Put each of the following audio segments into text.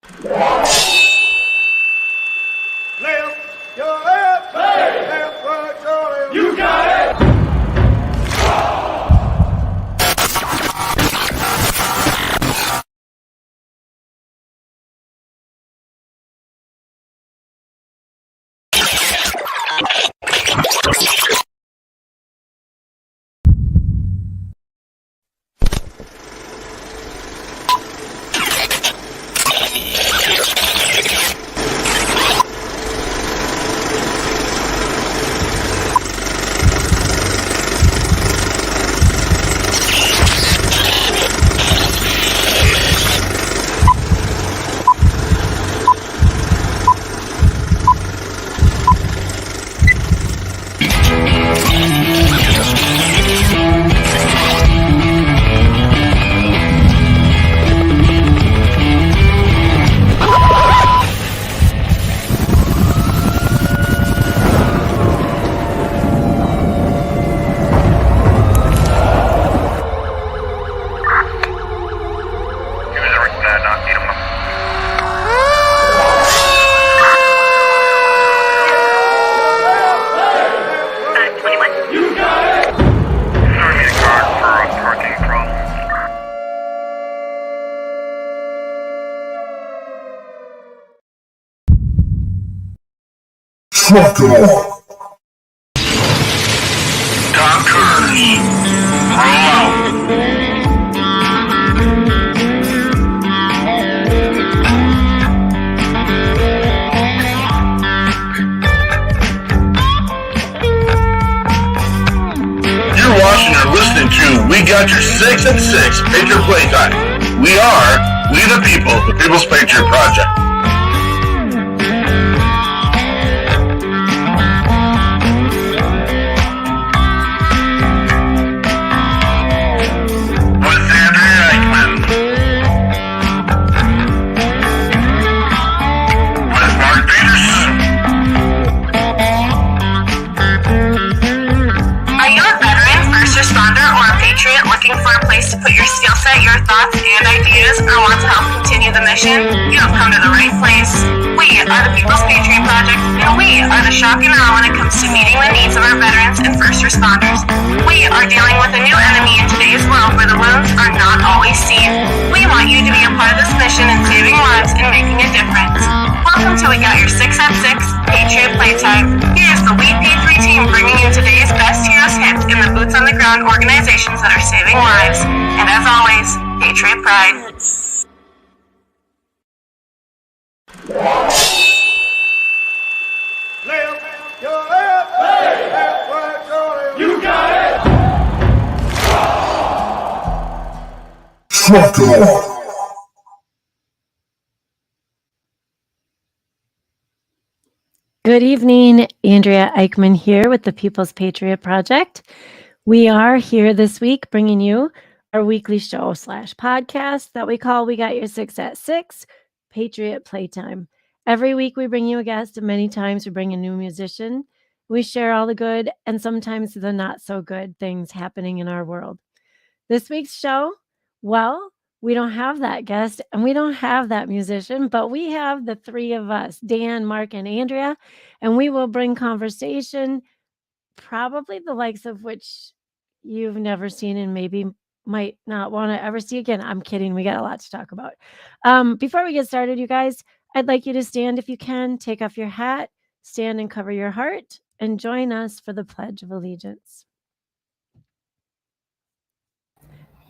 Left, your left, left, right, your left. You got it! Truck it off. Doctors, roll out. You're watching or listening to We Got Your 6 at 6 Patriot Playtime. We the people, the People's Patriot Project. Looking for a place to put your skill set, your thoughts, and ideas, or want to help continue the mission? You have come to the right place. We are the People's Patriot Project, and we are the shock and awe when it comes to meeting the needs of our veterans and first responders. We are dealing with a new enemy in today's world where the wounds are not always seen. We want you to be a part of this mission in saving lives and making a difference. Welcome to We Got Your 6 at 6 Patriot Playtime. Here's the WeP3 Team bringing you today's best heroes hits in the boots on the ground organizations that are saving lives. And as always, Patriot Pride. Left, your left, left, right, your left. You got it! Truck it off. Good evening, Andrea Eichmann here with the People's Patriot Project. We are here this week bringing you our weekly show / podcast that we call We Got Your 6 at 6 Patriot Playtime. Every week we bring you a guest, and many times we bring a new musician. We share all the good and sometimes the not so good things happening in our world. This week's show, well, we don't have that guest and we don't have that musician, but we have the three of us, Dan, Mark, and Andrea, and we will bring conversation, probably the likes of which you've never seen and maybe might not want to ever see again. I'm kidding. We got a lot to talk about. Before we get started, you guys, I'd like you to stand if you can, take off your hat, stand and cover your heart, and join us for the Pledge of Allegiance.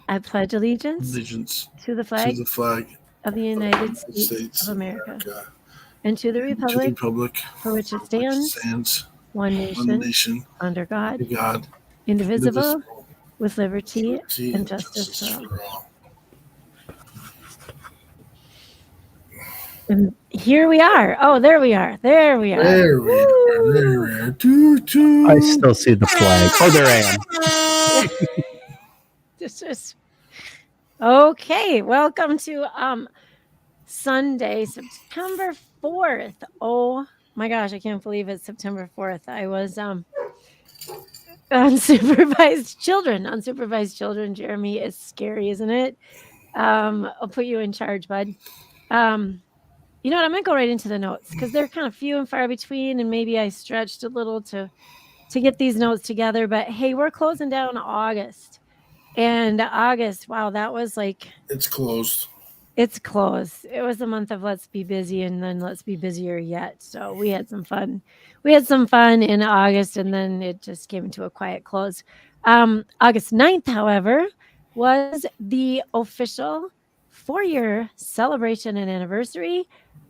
I pledge allegiance to the flag of the United States of America and to the republic for which it stands, one nation, under God, indivisible, with liberty and justice for all. And here we are. Oh, there we are. There we are. There we are. I still see the flag. Oh, there I am. Just okay. Welcome to Sunday, September 4th. Oh my gosh, I can't believe it's September 4th. I was unsupervised children. Jeremy, is scary, isn't it? I'll put you in charge, bud. You know what? I'm going to go right into the notes because they're kind of few and far between, and maybe I stretched a little to get these notes together. But hey, we're closing down August. And August, wow, that was like It's closed. it's close. It was a month of let's be busy and then let's be busier yet. So we had some fun. We had some fun in August and then it just came to a quiet close. August 9th, however, was the official 4-year celebration and anniversary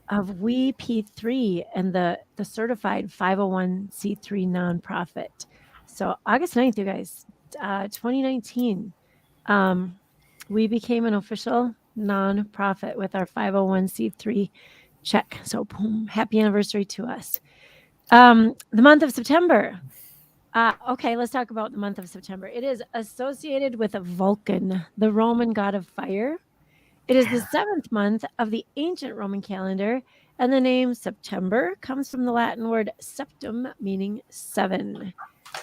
of WeP3 and the certified 501c3 nonprofit. So August 9th, you guys, 2019. We became an official nonprofit with our 501c3 check. So, boom, happy anniversary to us. The month of September. Okay, let's talk about the month of September. It is associated with Vulcan, the Roman god of fire. It is the 7th month of the ancient Roman calendar, and the name September comes from the Latin word septum, meaning 7.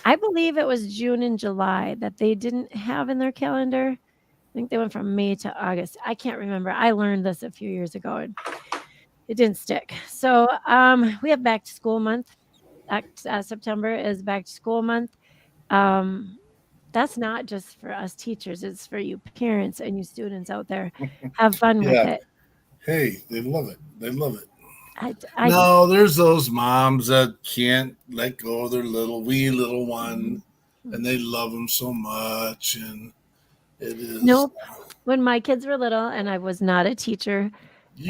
I believe it was June and July that they didn't have in their calendar. I think they went from May to August. I can't remember. I learned this a few years ago and it didn't stick. So we have back to school month. September is back to school month. That's not just for us teachers. It's for you parents and you students out there. Have fun with Yeah. it. Hey, they love it. They love it. I No, there's those moms that can't let go of their wee little one, and they love them so much, and it is. Nope. When my kids were little and I was not a teacher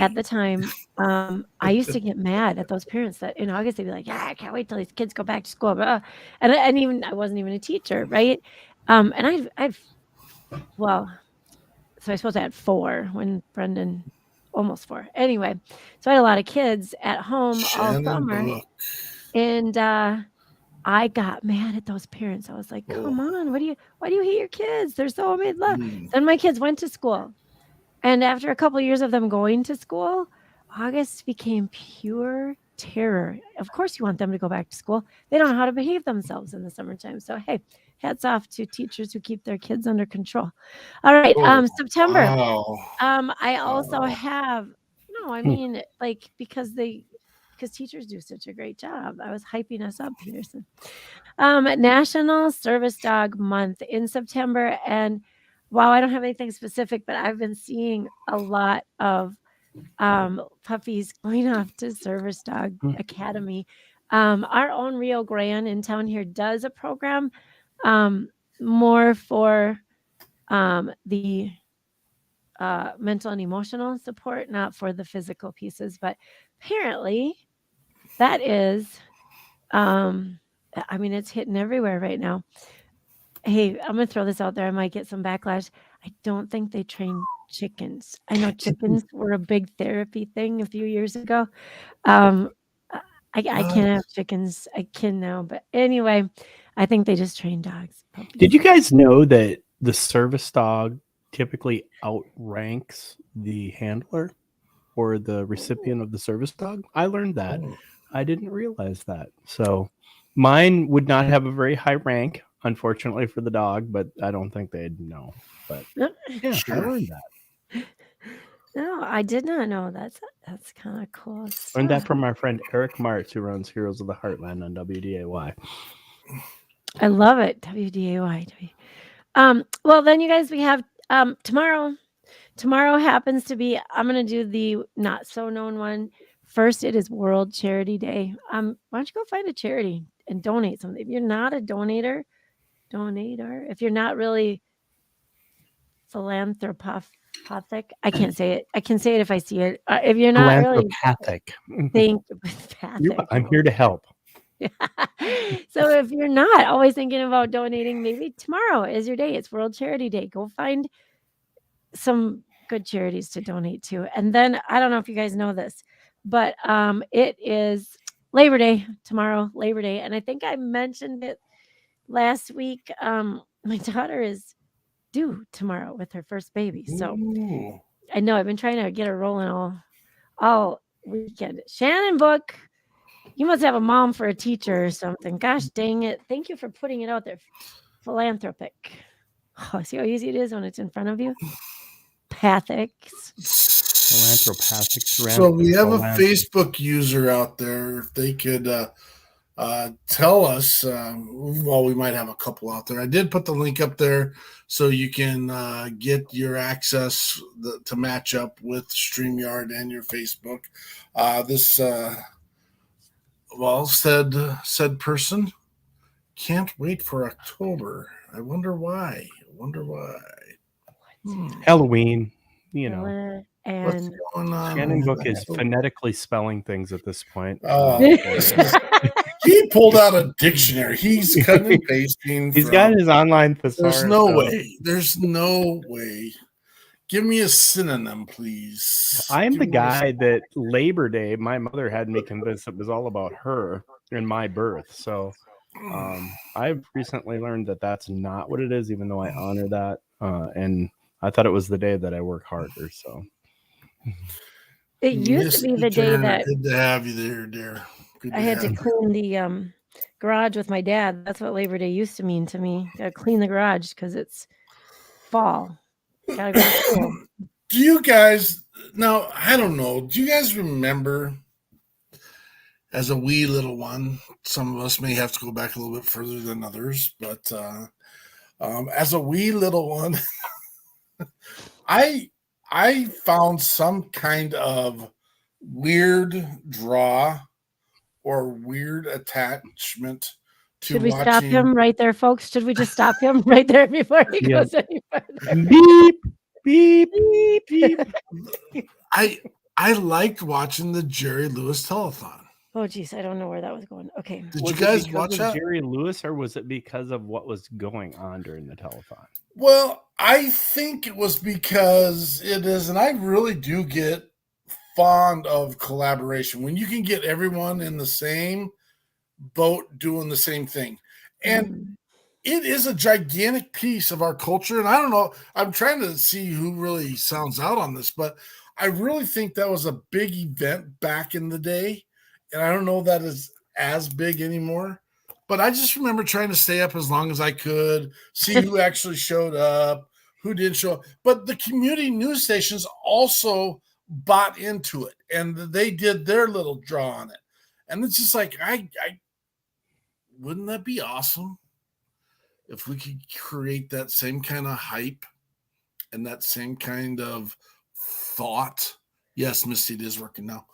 at the time, I used to get mad at those parents that in August they'd be like, "Yeah, I can't wait till these kids go back to school." And even I wasn't even a teacher, right? And I'd well, so I suppose I had 4 when Brendan almost 4. Anyway, so I had a lot of kids at home all Shannon summer, Book. and I got mad at those parents. I was like, "Come on, why do you hate your kids? They're so made love." Then my kids went to school. And after a couple of years of them going to school, August became pure terror. Of course, you want them to go back to school. They don't know how to behave themselves in the summertime. So, hey, hats off to teachers who keep their kids under control. All right, September. Wow. I also have no. I mean, like because teachers do such a great job. I was hyping us up, Peterson. National Service Dog Month in September, and wow, I don't have anything specific, but I've been seeing a lot of puppies going off to Service Dog Academy. Our own Rio Grande in town here does a program more for the mental and emotional support, not for the physical pieces, but apparently that is I mean, it's hitting everywhere right now. Hey, I'm gonna throw this out there. I might get some backlash. I don't think they train chickens. I know chickens were a big therapy thing a few years ago. Um, I can't have chickens. I can now, but anyway, I think they just train dogs. Puppies. Did you guys know that the service dog typically outranks the handler or the recipient of the service dog? I learned that. I didn't realize that. So mine would not have a very high rank, unfortunately, for the dog, but I don't think they'd know. But yeah, I learned that. No, I did not know. That's kind of cool. Learned that from our friend Eric Martz, who runs Heroes of the Heartland on WDAY. I love it. WDAY. Well, then you guys, we have tomorrow. Tomorrow happens to be, I'm going to do the not so known one. First, it is World Charity Day. Why don't you go find a charity and donate something? If you're not a donator, if you're not really philanthropic, I can't say it. I can say it if I see it. If you're not really philanthropic, I'm here to help. So if you're not always thinking about donating, maybe tomorrow is your day. It's World Charity Day. Go find some good charities to donate to. And then I don't know if you guys know this, but it is Labor Day tomorrow, Labor Day. And I think I mentioned it last week. My daughter is due tomorrow with her first baby. So I know I've been trying to get her rolling all weekend. Shannon Book, you must have a mom for a teacher or something. Gosh dang it. Thank you for putting it out there. Philanthropic. Oh, see how easy it is when it's in front of you? Pathics. Philanthropathic. So we have a philanthropy. Facebook user out there. If they could tell us, well, we might have a couple out there. I did put the link up there so you can get your access to match up with StreamYard and your Facebook. This said person can't wait for October. I wonder why. Halloween, you know. What's And going on? Shannon Book is phonetically spelling things at this point. He pulled out a dictionary. He's cutting and pasting. He's got his online thesaurus. There's no way. There's no way. Give me a synonym, please. I'm the guy that Labor Day, my mother had me convinced it was all about her and my birth. So I've recently learned that that's not what it is, even though I honor that. And I thought it was the day that I work harder. So it used to be the day that good to have you there, dear. I had to clean the garage with my dad. That's what Labor Day used to mean to me. Gotta clean the garage because it's fall. Gotta go to school. Do you guys now? I don't know. Do you guys remember as a wee little one? Some of us may have to go back a little bit further than others, but as a wee little one, I found some kind of weird draw or weird attachment to Should we watching. stop him right there, folks? Should we just stop him right there before he goes any further? Beep, beep, beep, beep. I liked watching the Jerry Lewis telethon. Oh, geez, I don't know where that was going. Okay. Did you guys watch that? Jerry Lewis, or was it because of what was going on during the telethon? Well, I think it was because it is, and I really do get fond of collaboration when you can get everyone in the same boat doing the same thing. And it is a gigantic piece of our culture. And I don't know, I'm trying to see who really sounds out on this, but I really think that was a big event back in the day. And I don't know that is as big anymore. But I just remember trying to stay up as long as I could, see who actually showed up, who didn't show up. But the community news stations also bought into it, and they did their little draw on it. And it's just like, I wouldn't that be awesome if we could create that same kind of hype and that same kind of thought? Yes, Misty, it is working now.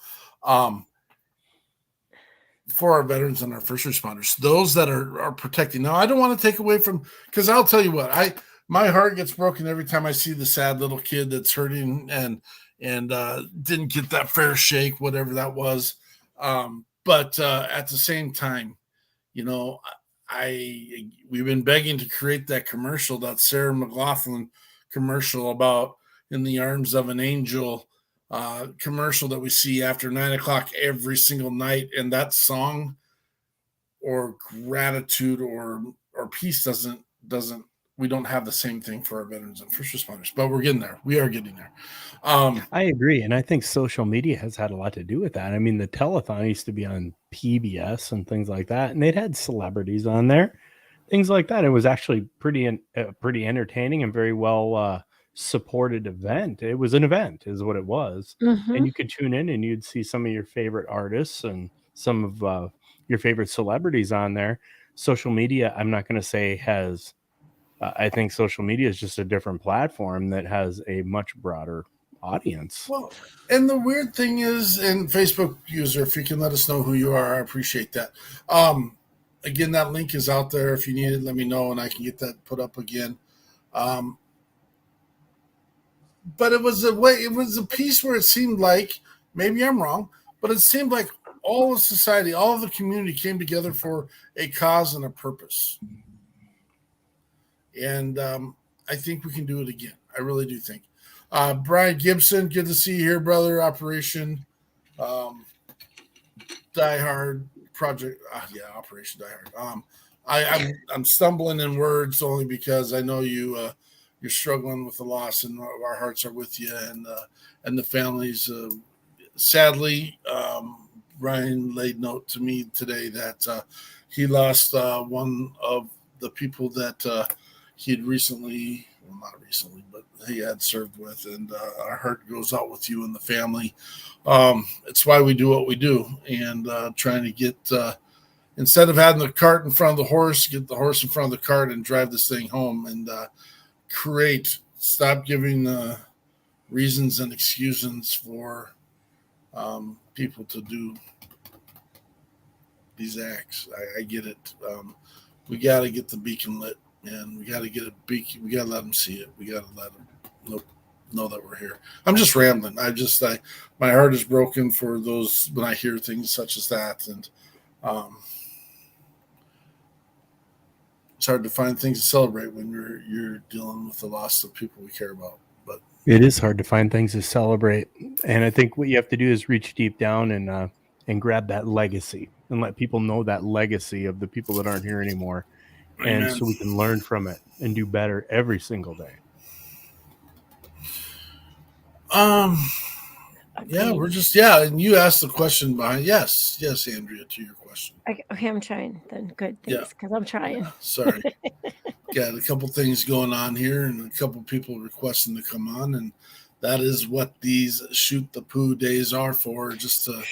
For our veterans and our first responders, those that are protecting. Now, I don't want to take away from, because I'll tell you what, my heart gets broken every time I see the sad little kid that's hurting and didn't get that fair shake, whatever that was. But at the same time, you know, we've been begging to create that commercial, that Sarah McLachlan commercial about In the Arms of an Angel commercial that we see after 9:00 every single night. And that song or gratitude or peace doesn't, we don't have the same thing for our veterans and first responders, but we're getting there. We are getting there. I agree. And I think social media has had a lot to do with that. I mean, the telethon used to be on PBS and things like that, and they'd had celebrities on there, things like that. It was actually pretty entertaining and very well supported event. It was an event is what it was. And you could tune in and you'd see some of your favorite artists and some of your favorite celebrities on there. Social media, I'm not going to say has, I think social media is just a different platform that has a much broader audience. Well, and the weird thing is, and Facebook user, if you can let us know who you are, I appreciate that. Again, that link is out there. If you need it, let me know and I can get that put up again. But it was a piece where it seemed like, maybe I'm wrong, but it seemed like all of society, all of the community came together for a cause and a purpose. And I think we can do it again. I really do think. Brian Gibson, good to see you here, brother. Operation Die Hard Project. Operation Die Hard. I'm stumbling in words only because I know you're struggling with the loss, and our hearts are with you and the families. Sadly, Brian laid note to me today that he lost one of the people that he had recently well, not recently, but he had served with, and our heart goes out with you and the family. It's why we do what we do, and trying to get instead of having the cart in front of the horse, get the horse in front of the cart and drive this thing home and stop giving reasons and excuses for people to do these acts. I get it. We got to get the beacon lit, and we got to get a beacon. We got to let them see it. We got to let them know that we're here. I'm just rambling. My heart is broken for those when I hear things such as that, and it's hard to find things to celebrate when you're dealing with the loss of people we care about. But it is hard to find things to celebrate, and I think what you have to do is reach deep down and grab that legacy and let people know that legacy of the people that aren't here anymore. Amen. And so we can learn from it and do better every single day. Yeah, and you asked the question behind. Yes, Andrea, to your question. Okay, I'm trying then. Good, thanks, because I'm trying. Yeah, sorry. Got a couple things going on here and a couple people requesting to come on, and that is what these Shoot the Poo days are for, just to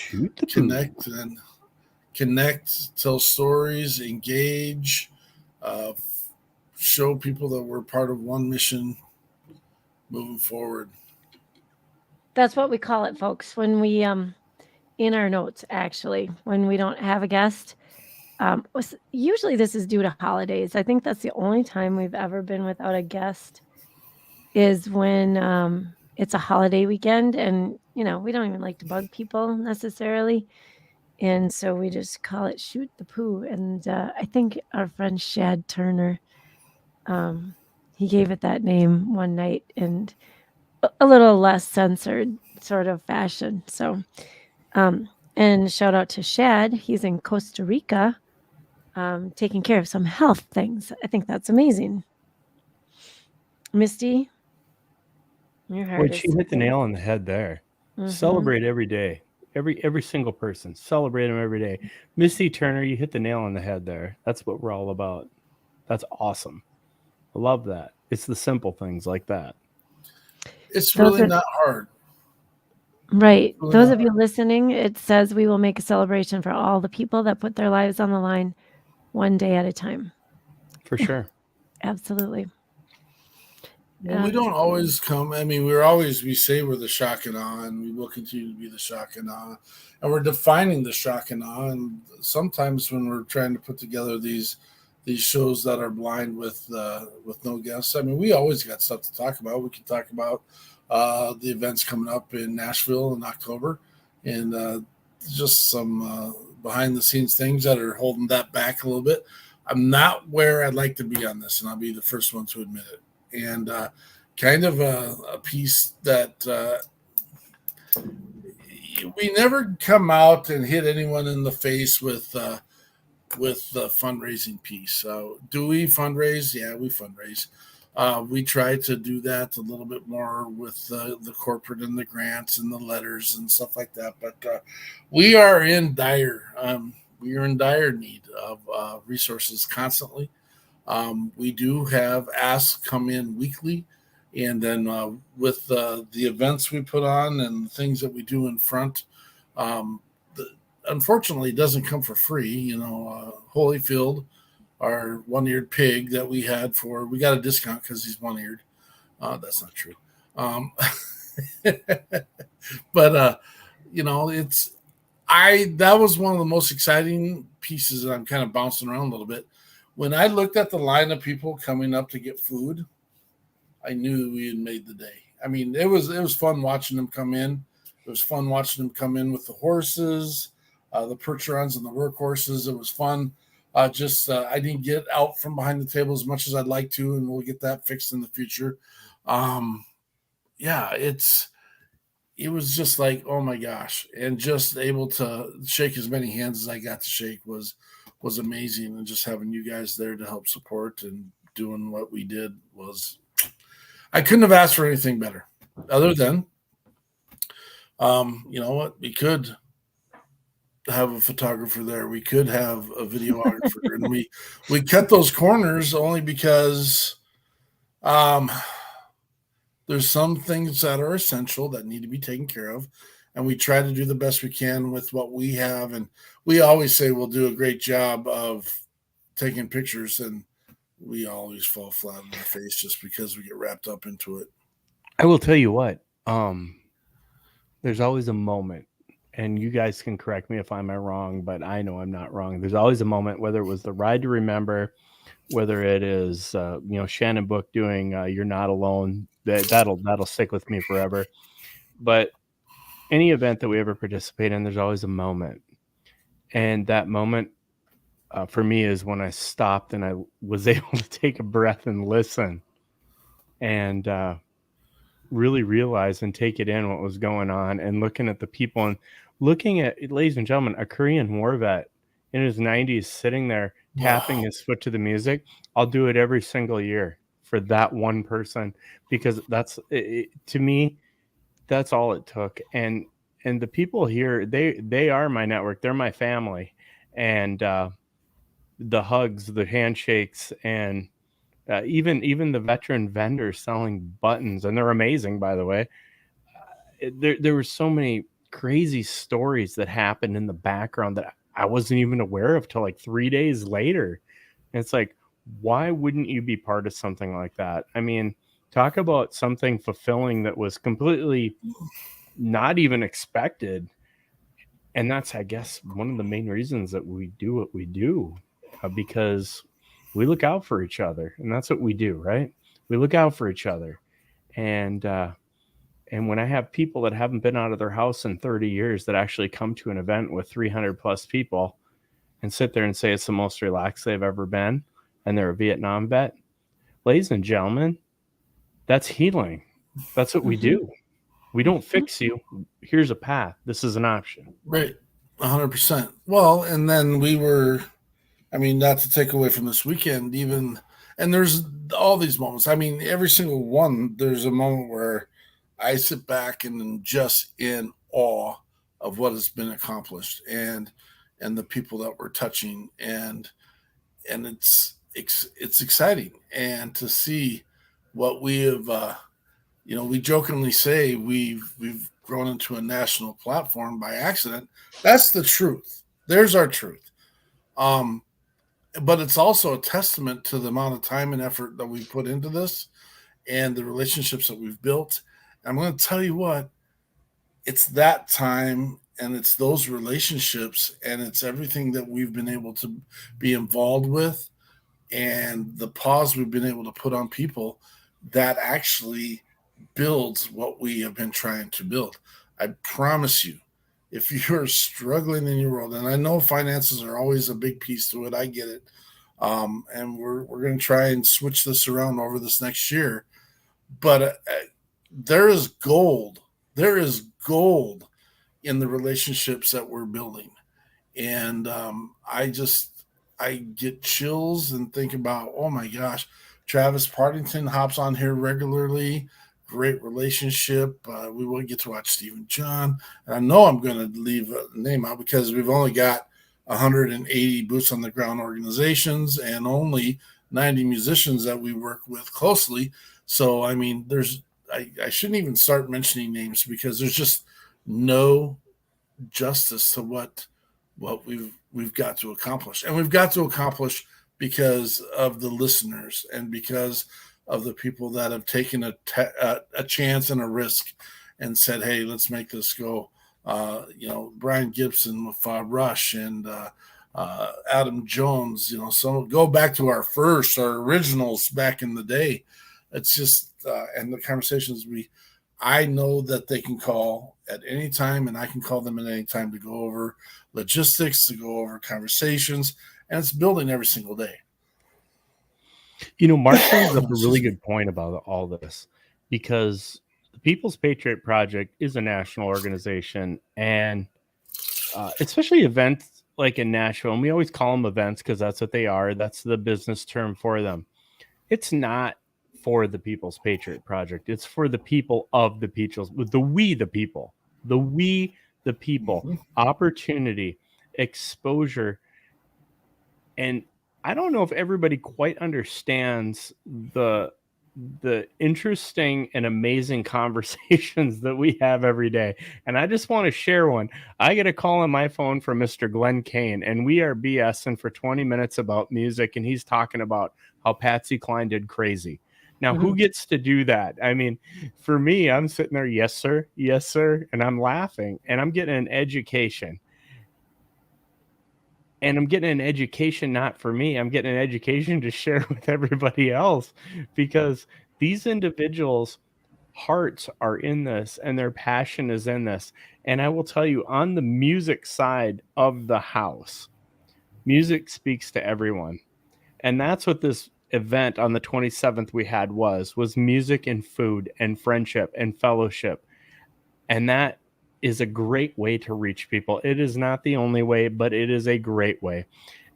connect, tell stories, engage, show people that we're part of one mission moving forward. That's what we call it, folks. When we in our notes, actually, when we don't have a guest, usually this is due to holidays. I think that's the only time we've ever been without a guest is when it's a holiday weekend, and we don't even like to bug people necessarily, and so we just call it Shoot the Poo. And I think our friend Shad Turner, he gave it that name one night, and a little less censored sort of fashion. So, and shout out to Shad. He's in Costa Rica, taking care of some health things. I think that's amazing. Misty, your heart. She hit the nail on the head there. Mm-hmm. Celebrate every day. Every single person. Celebrate them every day. Misty Turner, you hit the nail on the head there. That's what we're all about. That's awesome. I love that. It's the simple things like that. It's really not hard. Right. Really those of you listening, it says we will make a celebration for all the people that put their lives on the line one day at a time. For sure. Absolutely. Well, we don't always come. I mean, we say we're the shock and awe, and we will continue to be the shock and awe. And we're defining the shock and awe. And sometimes when we're trying to put together these shows that are blind with no guests, I mean, we always got stuff to talk about. We can talk about the events coming up in Nashville in October, and just some behind the scenes things that are holding that back a little bit. I'm not where I'd like to be on this, and I'll be the first one to admit it. And kind of a piece that we never come out and hit anyone in the face with the fundraising piece. Do we fundraise? Yeah, we fundraise. We try to do that a little bit more with the corporate and the grants and the letters and stuff like that. But we are in dire need of resources constantly. We do have asks come in weekly, and then with the events we put on and things that we do in front, unfortunately, it doesn't come for free. Holyfield, our one-eared pig that we got a discount because he's one-eared. That's not true. But that was one of the most exciting pieces that I'm kind of bouncing around a little bit. When I looked at the line of people coming up to get food, I knew we had made the day. I mean, it was fun watching them come in. It was fun watching them come in with the horses, the percherons and the workhorses. It was fun. I didn't get out from behind the table as much as I'd like to, and we'll get that fixed in the future. It was just like, oh my gosh, and just able to shake as many hands as I got to shake was amazing. And just having you guys there to help support and doing what we did I couldn't have asked for anything better other than, we could have a photographer there. We could have a videographer, and we cut those corners only because Um, there's some things that are essential that need to be taken care of, and we try to do the best we can with what we have. And we always say we'll do a great job of taking pictures, and we always fall flat on our face just because we get wrapped up into it. I will tell you what, there's always a moment, and you guys can correct me if I'm wrong, but I know I'm not wrong. There's always a moment, whether it was the Ride to Remember, whether it is Shannon Book doing You're Not Alone, that'll stick with me forever. But any event that we ever participate in, there's always a moment, and that moment for me is when I stopped and I was able to take a breath and listen, and really realize and take it in what was going on, and looking at the people and looking at, ladies and gentlemen, a Korean war vet in his 90s sitting there tapping his foot to the music. I'll do it every single year for that one person, because that's to me, that's all it took. And the people here, they are my network. They're my family. And the hugs, the handshakes, and even the veteran vendors selling buttons, and they're amazing, by the way. There were so many crazy stories that happened in the background that I wasn't even aware of till like 3 days later. And it's like, why wouldn't you be part of something like that? I mean, talk about something fulfilling that was completely not even expected. And that's, I guess, one of the main reasons that we do what we do, because we look out for each other, and that's what we do, right? We look out for each other. And when I have people that haven't been out of their house in 30 years that actually come to an event with 300 plus people and sit there and say it's the most relaxed they've ever been, and they're a Vietnam vet, ladies and gentlemen, that's healing. That's what we do. We don't fix you. Here's a path. This is an option. Right. 100%. Well, and then not to take away from this weekend, even, and there's all these moments. I mean, every single one, there's a moment where I sit back and am just in awe of what has been accomplished, and the people that we're touching, and it's exciting, and to see what we have. We jokingly say we've grown into a national platform by accident. That's the truth. There's our truth. But it's also a testament to the amount of time and effort that we've put into this, and the relationships that we've built. And I'm going to tell you what, it's that time, and it's those relationships, and it's everything that we've been able to be involved with, and the pause we've been able to put on people that actually builds what we have been trying to build. I promise you, if you're struggling in your world, and I know finances are always a big piece to it, I get it. And we're going to try and switch this around over this next year. But there is gold. There is gold in the relationships that we're building. And I get chills and think about, oh my gosh, Travis Partington hops on here regularly. Great relationship. We will get to watch Stephen John. And I know I'm going to leave a name out because we've only got 180 boots on the ground organizations and only 90 musicians that we work with closely. So, I mean, I shouldn't even start mentioning names because there's just no justice to what we've got to accomplish. And we've got to accomplish because of the listeners and because of the people that have taken a chance and a risk and said, hey, let's make this go. Brian Gibson with Rush and Adam Jones, so go back to our originals back in the day. It's just, and the conversations I know that they can call at any time, and I can call them at any time to go over logistics, to go over conversations, and it's building every single day. Mark brings up a really good point about all this, because the People's Patriot Project is a national organization, and especially events like in Nashville, and we always call them events because that's what they are. That's the business term for them. It's not for the People's Patriot Project. It's for the people of the people, the people, Mm-hmm. opportunity, exposure. And I don't know if everybody quite understands the the interesting and amazing conversations that we have every day. And I just want to share one. I get a call on my phone from Mr. Glenn Kane, and we are BSing for 20 minutes about music, and he's talking about how Patsy Cline did Crazy. Now, who gets to do that? I mean, for me, I'm sitting there, yes, sir, and I'm laughing, and I'm getting an education. And I'm getting an education not for me. I'm getting an education to share with everybody else, because these individuals' hearts are in this and their passion is in this. And I will tell you, on the music side of the house, music speaks to everyone. And that's what this event on the 27th we had was music and food and friendship and fellowship. And that is a great way to reach people. It is not the only way, but it is a great way.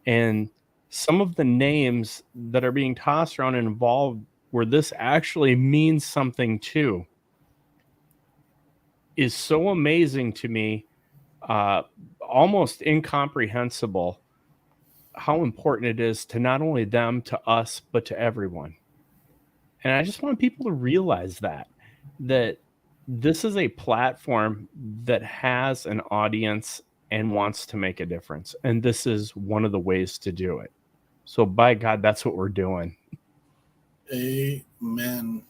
And some of the names that are being tossed around and involved where this actually means something too is so amazing to me, almost incomprehensible how important it is to not only them, to us, but to everyone. And I just want people to realize that this is a platform that has an audience and wants to make a difference. And this is one of the ways to do it. So by God, that's what we're doing. Amen.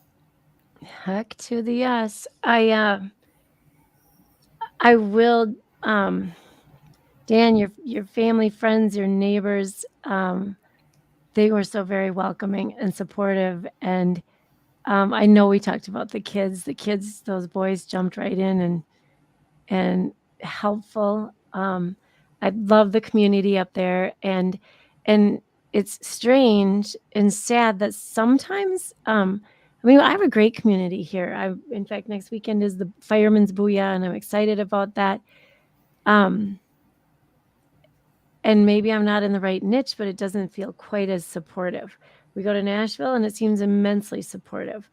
Heck to the yes. I will, Dan, your family, friends, your neighbors, they were so very welcoming and supportive. And I know we talked about the kids. The kids, those boys jumped right in and helpful. I love the community up there, and it's strange and sad that sometimes. I mean, I have a great community here. In fact, next weekend is the Fireman's Booyah, and I'm excited about that. And maybe I'm not in the right niche, but it doesn't feel quite as supportive. We go to Nashville, and it seems immensely supportive.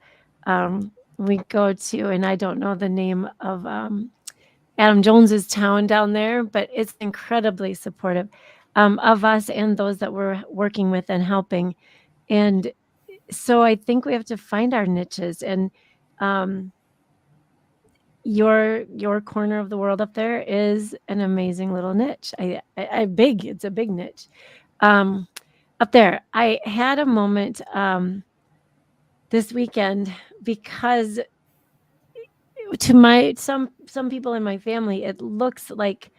We go to, and I don't know the name of Adam Jones's town down there, but it's incredibly supportive of us and those that we're working with and helping. And so I think we have to find our niches, and your corner of the world up there is an amazing little niche. It's a big niche. Up there, I had a moment this weekend because to some people in my family, it looks like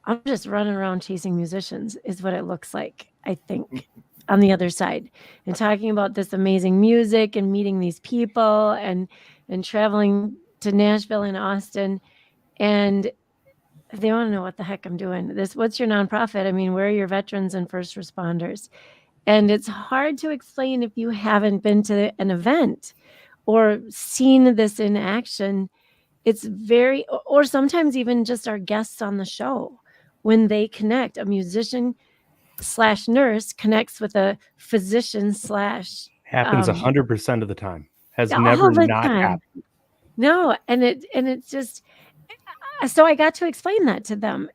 I'm just running around chasing musicians is what it looks like, I think, on the other side, and talking about this amazing music and meeting these people and traveling to Nashville and Austin. And they want to know what the heck I'm doing. What's your nonprofit? I mean, where are your veterans and first responders? And it's hard to explain if you haven't been to an event or seen this in action. It's or sometimes even just our guests on the show, when they connect, a musician / nurse connects with a physician / happens 100% of the time. Has all never the not time. happened. No, and it's just, so I got to explain that to them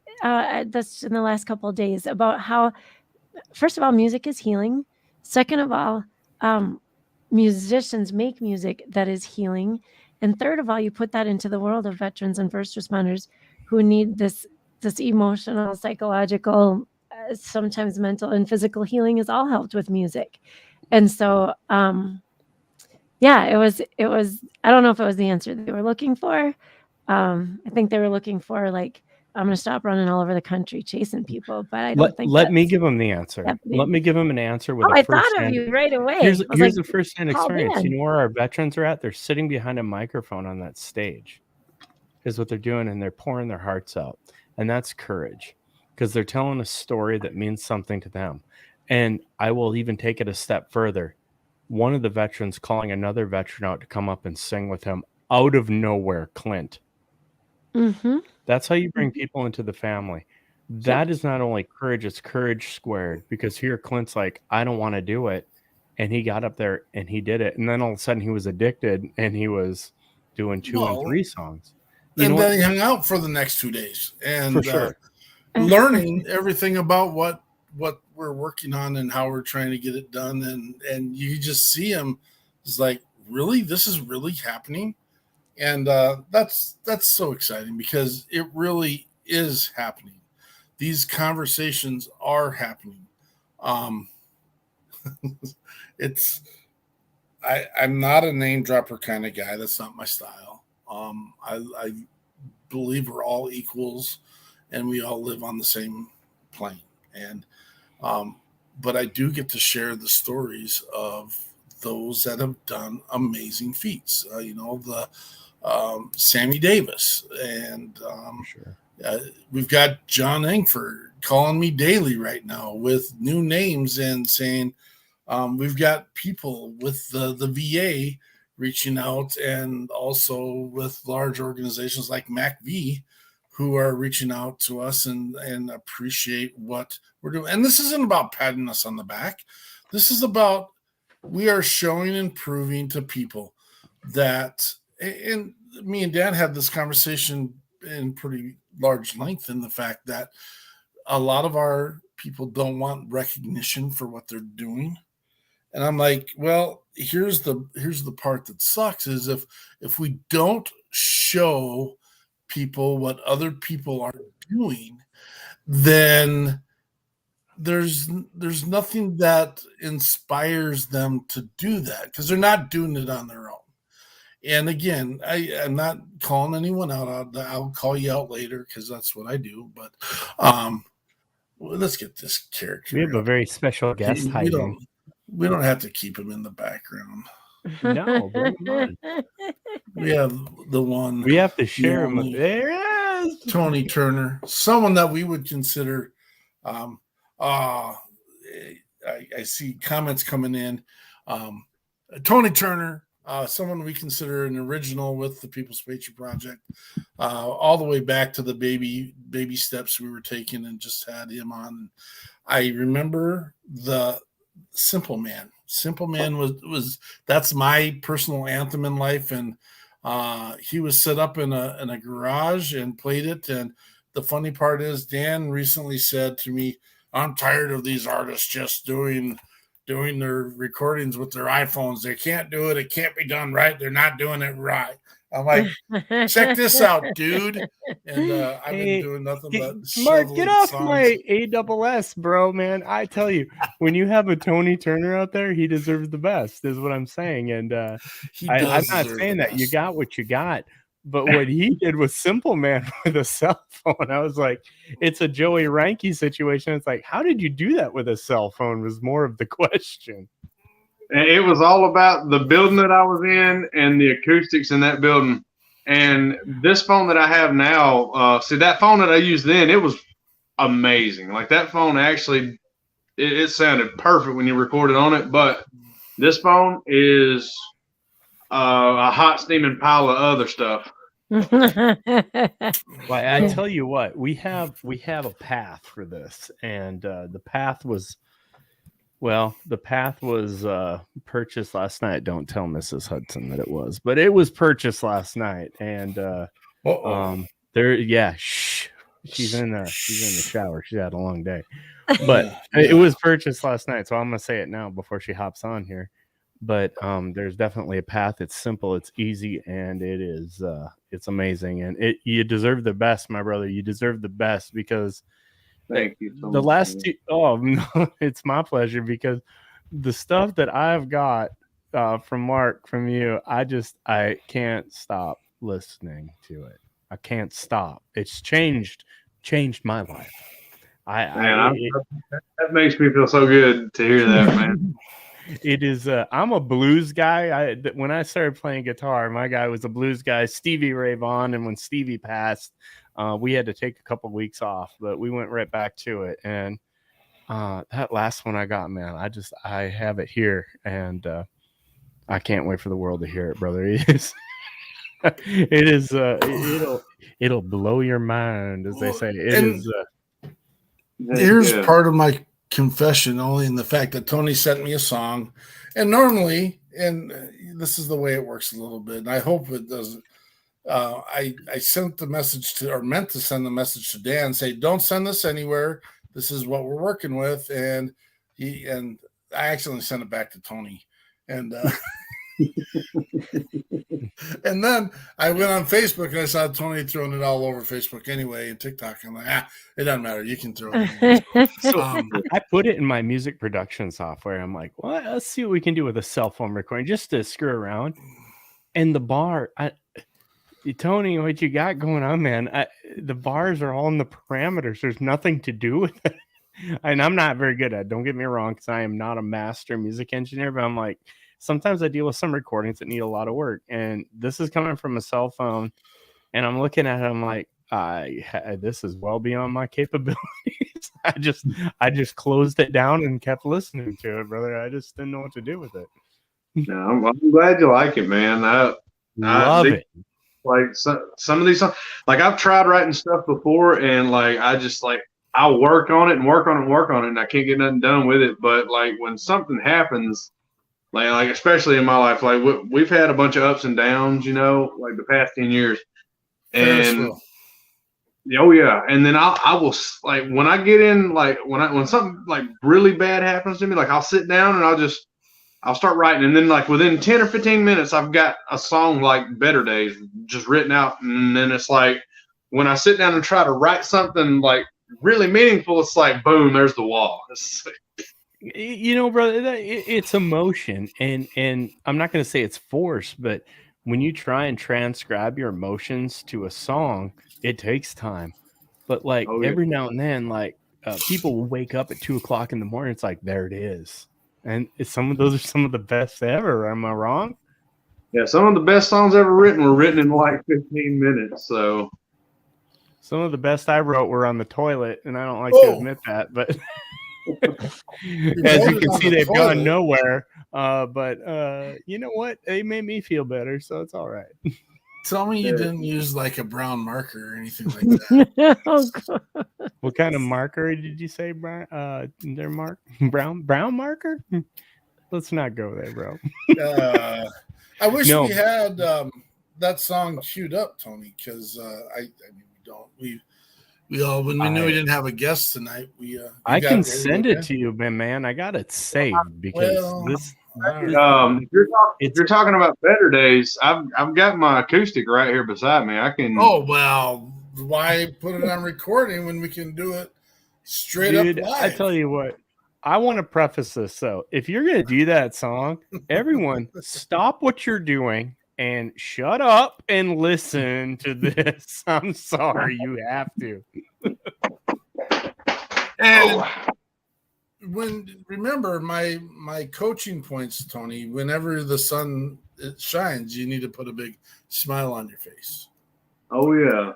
this in the last couple of days about how, first of all, music is healing. Second of all, musicians make music that is healing. And third of all, you put that into the world of veterans and first responders who need this emotional, psychological, sometimes mental and physical healing is all helped with music. And so, yeah, it was, I don't know if it was the answer they were looking for. I think they were looking for, like, I'm going to stop running all over the country chasing people, but I don't think Let me give them the answer. Let me give them an answer with I thought of you right away. Here's like, the first-hand experience. You know where our veterans are at? They're sitting behind a microphone on that stage is what they're doing, and they're pouring their hearts out. And that's courage, because they're telling a story that means something to them. And I will even take it a step further. One of the veterans calling another veteran out to come up and sing with him out of nowhere, Clint. Mm-hmm. That's how you bring people into the family. That is not only courage, it's courage squared, because here Clint's like, I don't want to do it. And he got up there and he did it. And then all of a sudden he was addicted and he was doing 2 and 3 songs. And then he hung out for the next 2 days and for sure. Learning everything about what we're working on and how we're trying to get it done. And you just see him. It's like, really, this is really happening. And that's so exciting because it really is happening. These conversations are happening. Um, I'm not a name dropper kind of guy. That's not my style. I believe we're all equals and we all live on the same plane. And but I do get to share the stories of those that have done amazing feats. The Sammy Davis, and Sure. we've got John Engford calling me daily right now with new names and saying we've got people with the VA reaching out, and also with large organizations like MACV who are reaching out to us and appreciate what we're doing. And this isn't about patting us on the back. This is about we are showing and proving to people that, and me and Dan had this conversation in pretty large length, in the fact that a lot of our people don't want recognition for what they're doing. And I'm like, well, here's the part that sucks is if we don't show people what other people are doing, then there's nothing that inspires them to do that, because they're not doing it on their own. And again, I'm not calling anyone out. I'll call you out later because that's what I do. But well, let's get this character. We have a very special guest hiding. We don't have to keep him in the background. No, bring him on. We have the one. We have to share him. only There it is. Tony Turner, someone that we would consider. I see comments coming in. Tony Turner, someone we consider an original with the People's Patriot Project, all the way back to the baby steps we were taking, and just had him on. I remember the Simple Man. Simple Man was that's my personal anthem in life, and he was set up in a garage and played it. And the funny part is, Dan recently said to me, I'm tired of these artists just doing their recordings with their iPhones. They can't do it. It can't be done right. They're not doing it right. I'm like, check this out, dude. And I've been doing nothing but Mark, get off songs. my ASS, bro, man. I tell you, when you have a Tony Turner out there, he deserves the best, is what I'm saying. And I'm not saying that you got what you got, but what he did was Simple Man with a cell phone. I was like, it's a Joey Ranke situation. It's like, how did you do that with a cell phone was more of the question. It was all about the building that I was in and the acoustics in that building. And this phone that I have now, see, that phone that I used then, it was amazing. Like, that phone actually, it sounded perfect when you recorded on it. But this phone is a hot steaming pile of other stuff. Well, I tell you what, we have a path for this, and the path was purchased last night. Don't tell Mrs. Hudson that it was, but it was purchased last night, and shh, she's in the shower. She had a long day, but it was purchased last night, so I'm gonna say it now before she hops on here. But there's definitely a path. It's simple, it's easy, and it's amazing. And you deserve the best, my brother. You deserve the best, because thank you so the much. last two, no, it's my pleasure, because the stuff that I've got from Mark, from you, I can't stop listening to it. I can't stop. It's changed my life. That makes me feel so good to hear that, man. It is. I'm a blues guy. When I started playing guitar, my guy was a blues guy, Stevie Ray Vaughan. And when Stevie passed, we had to take a couple of weeks off, but we went right back to it. And that last one I got, man, I have it here, and I can't wait for the world to hear it, brother. It is. It'll blow your mind, as they say. Here's part of my confession, only in the fact that Tony sent me a song, and normally, and this is the way it works a little bit, and I hope it doesn't. I sent the message to, or meant to send the message to Dan, say, don't send this anywhere. This is what we're working with. And I accidentally sent it back to Tony. And And then I went on Facebook and I saw Tony throwing it all over Facebook anyway and TikTok. I'm like, it doesn't matter. You can throw it in. So I put it in my music production software. I'm like, well, let's see what we can do with a cell phone recording just to screw around. And the bar, Tony, what you got going on, man? The bars are all in the parameters. There's nothing to do with it. And I'm not very good at it. Don't get me wrong, because I am not a master music engineer, but I'm like, sometimes I deal with some recordings that need a lot of work. And this is coming from a cell phone. And I'm looking at it, I'm like, this is well beyond my capabilities. I just closed it down and kept listening to it, brother. I just didn't know what to do with it. No, I'm glad you like it, man. I love it. Like some of these songs, like I've tried writing stuff before, and like I'll work on it and work on it and work on it, and I can't get nothing done with it. But like when something happens, like especially in my life, like we've had a bunch of ups and downs, like the past 10 years, and oh yeah, and then I will, like when I get in, like when something like really bad happens to me, like I'll sit down and I'll start writing, and then like within 10 or 15 minutes, I've got a song like Better Days just written out. And then it's like, when I sit down and try to write something like really meaningful, it's like, boom, there's the wall. Brother, it's emotion. And I'm not going to say it's force, but when you try and transcribe your emotions to a song, it takes time. But like every now and then, like people will wake up at 2:00 in the morning. It's like, there it is. And some of those are some of the best ever. Am I wrong? Yeah, some of the best songs ever written were written in like 15 minutes. So some of the best I wrote were on the toilet, and I don't like to admit that, but as you can see, they've gone nowhere. But you know what? They made me feel better, so it's all right. Tell me you didn't use like a brown marker or anything like that. Oh, God. What kind of marker did you say, Brian? There, Mark? Brown marker? Let's not go there, bro. I wish we had that song queued up, Tony, because I mean, we don't. We all, when we knew we didn't have a guest tonight, I can send it to you, man. I got it saved because if you're talking about Better Days, I've got my acoustic right here beside me. I can. Oh well, why put it on recording when we can do it straight up live? I tell you what, I want to preface this. So if you're going to do that song, everyone stop what you're doing and shut up and listen to this. I'm sorry, you have to. And remember my coaching points, Tony, whenever the sun shines, you need to put a big smile on your face. Oh yeah.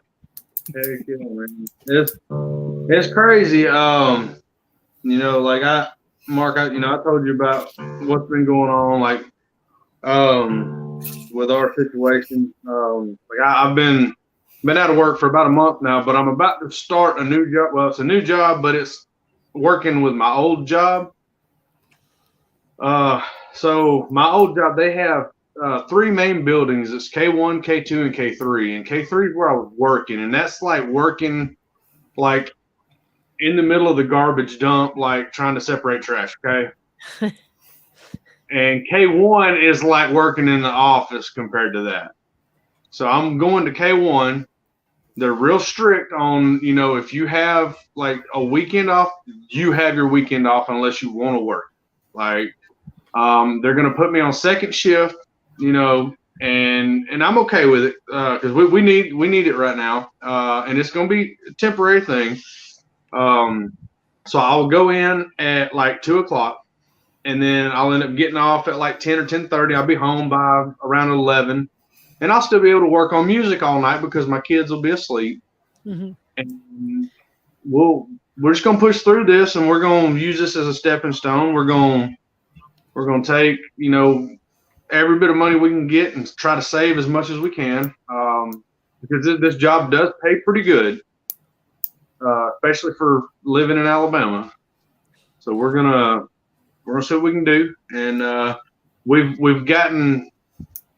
Heck yeah, man. It's crazy. Like Mark, I told you about what's been going on, like with our situation. Like I've been out of work for about a month now, but I'm about to start a new job. Well, it's a new job, but it's working with my old job. So my old job, they have 3 main buildings. It's K1, K2, and K3. And K3 is where I was working, and that's like working like in the middle of the garbage dump, like trying to separate trash. Okay. And K1 is like working in the office compared to that. So I'm going to K1. They're real strict on, if you have like a weekend off, you have your weekend off unless you want to work. Like, they're going to put me on second shift, and I'm okay with it because we need it right now, and it's going to be a temporary thing. So I'll go in at like 2:00, and then I'll end up getting off at like 10 or 10:30. I'll be home by around 11. And I'll still be able to work on music all night because my kids will be asleep. Mm-hmm. And we're just gonna push through this, and we're gonna use this as a stepping stone. We're gonna take every bit of money we can get and try to save as much as we can because this job does pay pretty good, especially for living in Alabama. So we're gonna see what we can do, and we've gotten.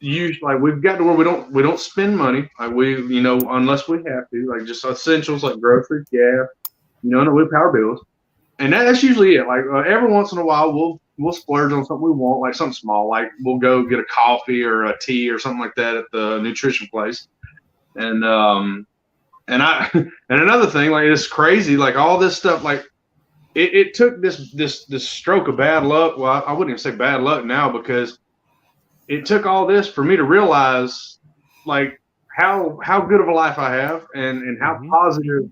Usually, like we've got to where we don't spend money, like unless we have to, like just essentials like groceries, gas, no, we power bills, and that's usually it. Like every once in a while, we'll splurge on something we want, like something small, like we'll go get a coffee or a tea or something like that at the nutrition place. And and another thing, like it's crazy, like all this stuff, like it took this stroke of bad luck. Well, I wouldn't even say bad luck now, because it took all this for me to realize like how good of a life I have, and how positive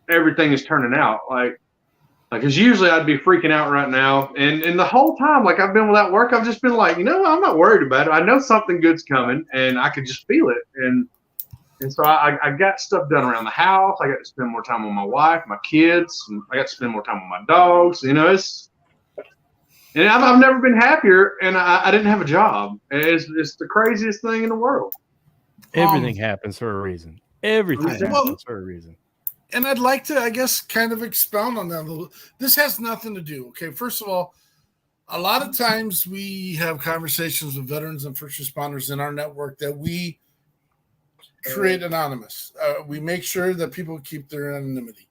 everything is turning out. Like, because usually I'd be freaking out right now, and the whole time, like I've been without work, I've just been like, you know, I'm not worried about it. I know something good's coming, and I could just feel it. And so I got stuff done around the house. I got to spend more time with my wife, my kids. I got to spend more time with my dogs. You know, and I've never been happier, and I didn't have a job. It's the craziest thing in the world. Everything happens for a reason. Everything happens for a reason. And I'd like to, I guess, kind of expound on that a little. This has nothing to do. Okay, first of all, a lot of times we have conversations with veterans and first responders in our network that we create anonymous. We make sure that people keep their anonymity.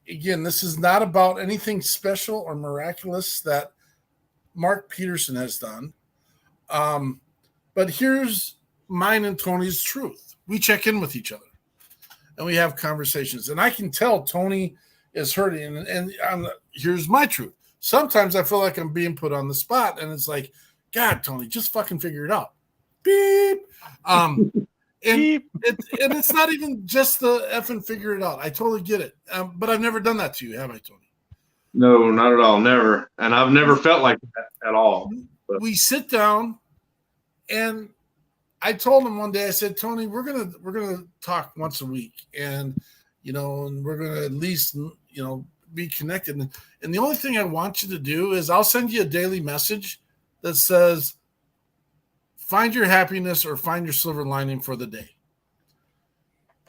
Again, this is not about anything special or miraculous that Mark Peterson has done. But here's mine and Tony's truth. We check in with each other and we have conversations. And I can tell Tony is hurting. And here's my truth. Sometimes I feel like I'm being put on the spot, and it's like, God, Tony, just fucking figure it out. Beep. And it's not even just the effing figure it out. I totally get it. But I've never done that to you, have I, Tony? No, not at all. Never. And I've never felt like that at all. But we sit down, and I told him one day, I said, Tony, we're gonna talk once a week, and and we're gonna at least be connected. And the only thing I want you to do is I'll send you a daily message that says, find your happiness or find your silver lining for the day.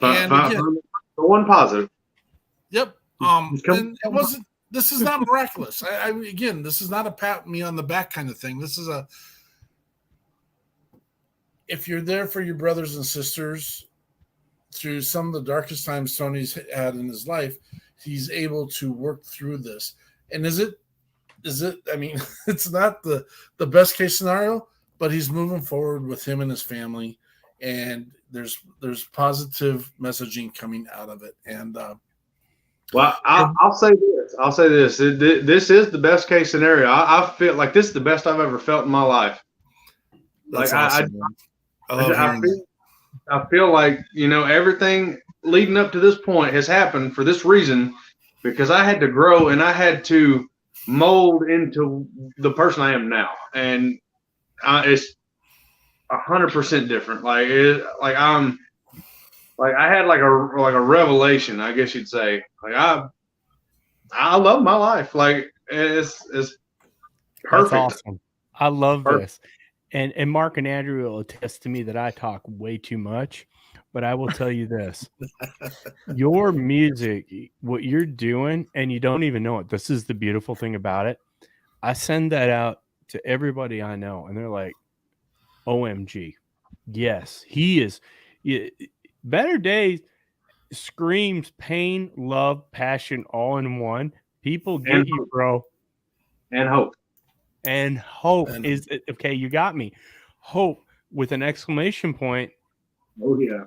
And again, the one positive. Yep. And it wasn't. This is not miraculous. Again, this is not a pat me on the back kind of thing. This is if you're there for your brothers and sisters through some of the darkest times Tony's had in his life, he's able to work through this. And is it? I mean, it's not the best case scenario, but he's moving forward with him and his family, and there's positive messaging coming out of it. And well, I'll say this. This is the best case scenario. I feel like this is the best I've ever felt in my life. That's like awesome, I feel like everything leading up to this point has happened for this reason, because I had to grow and I had to mold into the person I am now, and it's 100% different. I had like a revelation, I guess you'd say. Like I love my life. Like it's perfect. That's awesome. I love this. And Mark and Andrew will attest to me that I talk way too much, but I will tell you this. Your music, what you're doing, and you don't even know it. This is the beautiful thing about it. I send that out to everybody I know, and they're like, OMG. Yes, he is. Better Days screams pain, love, passion, all in one. People get and you, hope. bro. And hope. And hope is okay. You got me. Hope with an exclamation point. Oh yeah.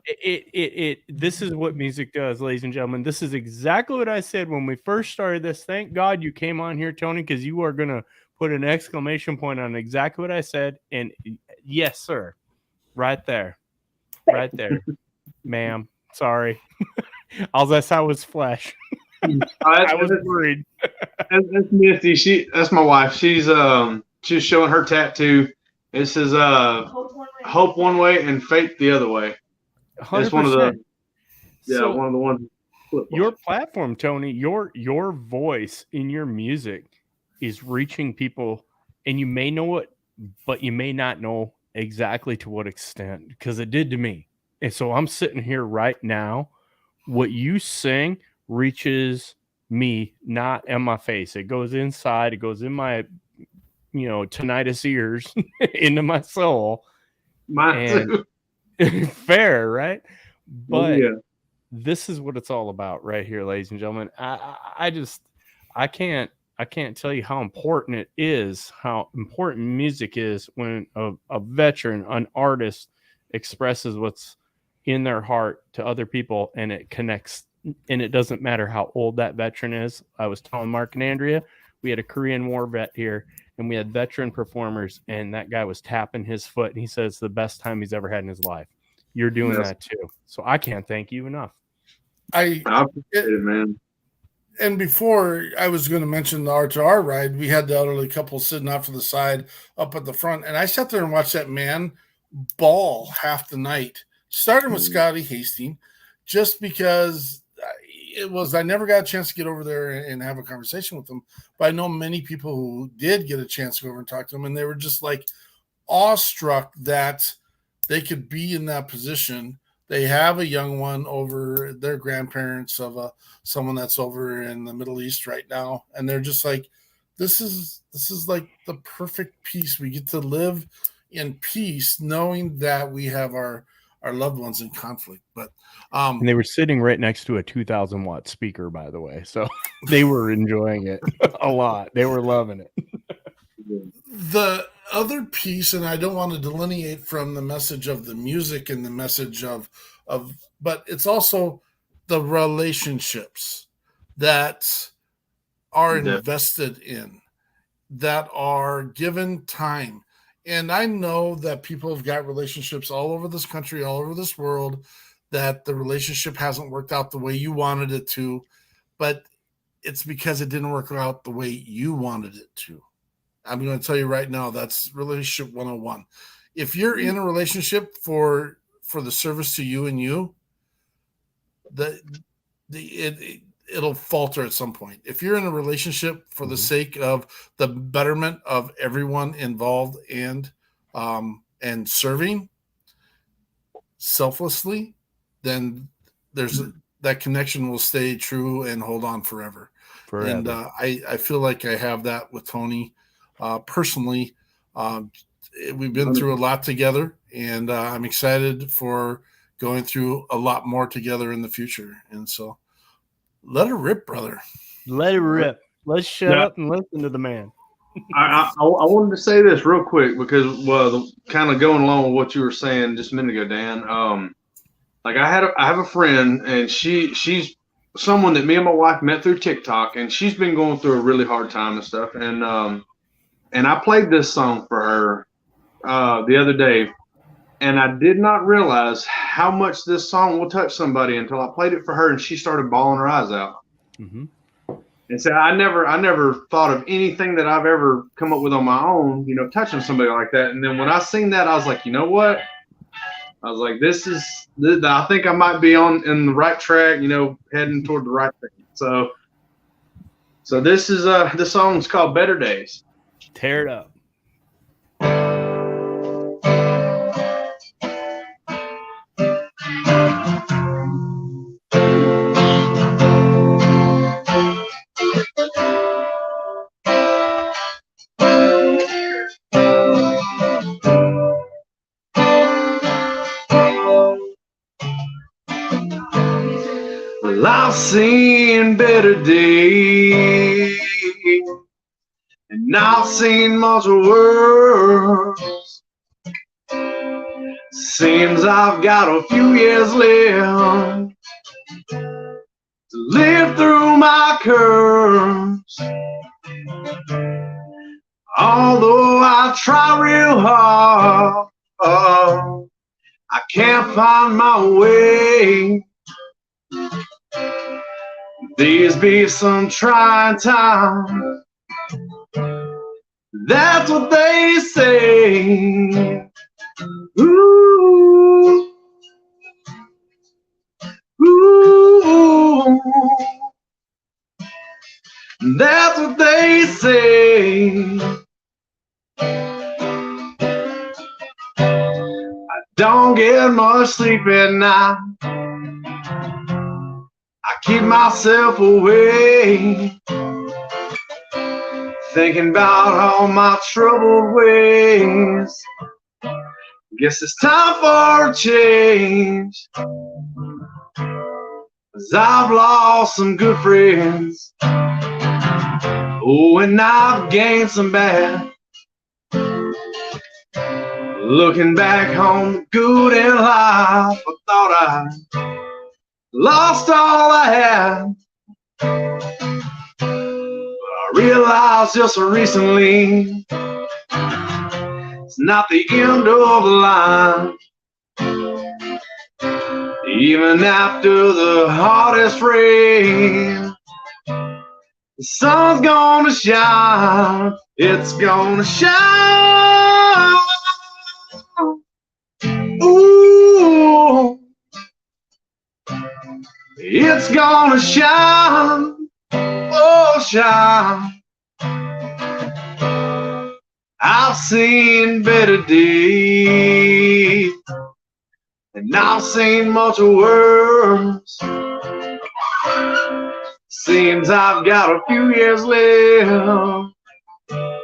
This is what music does, ladies and gentlemen. This is exactly what I said when we first started this. Thank God you came on here, Tony, because you are gonna put an exclamation point on exactly what I said. And yes, sir, right there, ma'am. Sorry, all that's I was flesh. I was worried. That's Misty. That's my wife. She's showing her tattoo. It says hope one way and faith the other way. 100%. It's one of the So, one of the ones. Your platform, Tony, your voice in your music is reaching people, and you may know it, but you may not know exactly to what extent, because it did to me. And so I'm sitting here right now. What you sing reaches me, not in my face. It goes inside. It goes in my, tinnitus ears into my soul. Mine too. Fair, right? But yeah. This is what it's all about right here, ladies and gentlemen. I I can't tell you how important it is, how important music is when a veteran, an artist expresses what's in their heart to other people and it connects. And it doesn't matter how old that veteran is. I was telling Mark and Andrea, we had a Korean War vet here and we had veteran performers, and that guy was tapping his foot and he says the best time he's ever had in his life. You're doing that too. So I can't thank you enough. I appreciate it, man. And before I was going to mention the R2R ride, we had the elderly couple sitting off to the side up at the front. And I sat there and watched that man bawl half the night, starting with Scotty Hastings, just because I never got a chance to get over there and have a conversation with him. But I know many people who did get a chance to go over and talk to him, and they were just like awestruck that they could be in that position. They have a young one over their grandparents of someone that's over in the Middle East right now. And they're just like, this is like the perfect peace. We get to live in peace knowing that we have our loved ones in conflict. But and they were sitting right next to a 2,000 watt speaker, by the way. So they were enjoying it a lot. They were loving it. The other piece, and I don't want to delineate from the message of the music and the message of but it's also the relationships that are invested in, that are given time. And I know that people have got relationships all over this country, all over this world, that the relationship hasn't worked out the way you wanted it to, but it's because it didn't work out the way you wanted it to. I'm going to tell you right now, that's relationship 101. If you're in a relationship for the service to you and you, it'll falter at some point. If you're in a relationship for the sake of the betterment of everyone involved and serving selflessly, then that connection will stay true and hold on forever. And I feel like I have that with Tony. Personally, we've been through a lot together, and I'm excited for going through a lot more together in the future. And so let it rip, brother. Let it rip. Let's shut up and listen to the man. I wanted to say this real quick because, kind of going along with what you were saying just a minute ago, Dan. Like I have a friend, and she's someone that me and my wife met through TikTok, and she's been going through a really hard time and stuff. And I played this song for her the other day, and I did not realize how much this song will touch somebody until I played it for her, and she started bawling her eyes out. Mm-hmm. And so I never thought of anything that I've ever come up with on my own, touching somebody like that. And then when I seen that, I was like, you know what? I was like, I think I might be in the right track, heading toward the right thing. So this song's called Better Days. Tear it up. Well, I've seen better days, and I've seen much worse. Seems I've got a few years left to live through my curves. Although I try real hard, I can't find my way. These be some trying times, that's what they say. Ooh, ooh, that's what they say. I don't get much sleep at night, I keep myself awake, thinking about all my troubled ways. Guess it's time for a change, 'cause I've lost some good friends. Oh, and I've gained some bad. Looking back home, good in life, I thought I lost all I had. But I realized just recently, it's not the end of the line. Even after the hardest rain, the sun's gonna shine. It's gonna shine. Ooh, it's gonna shine. Oh, shine. I've seen better days, and I've seen much worse. Seems I've got a few years left to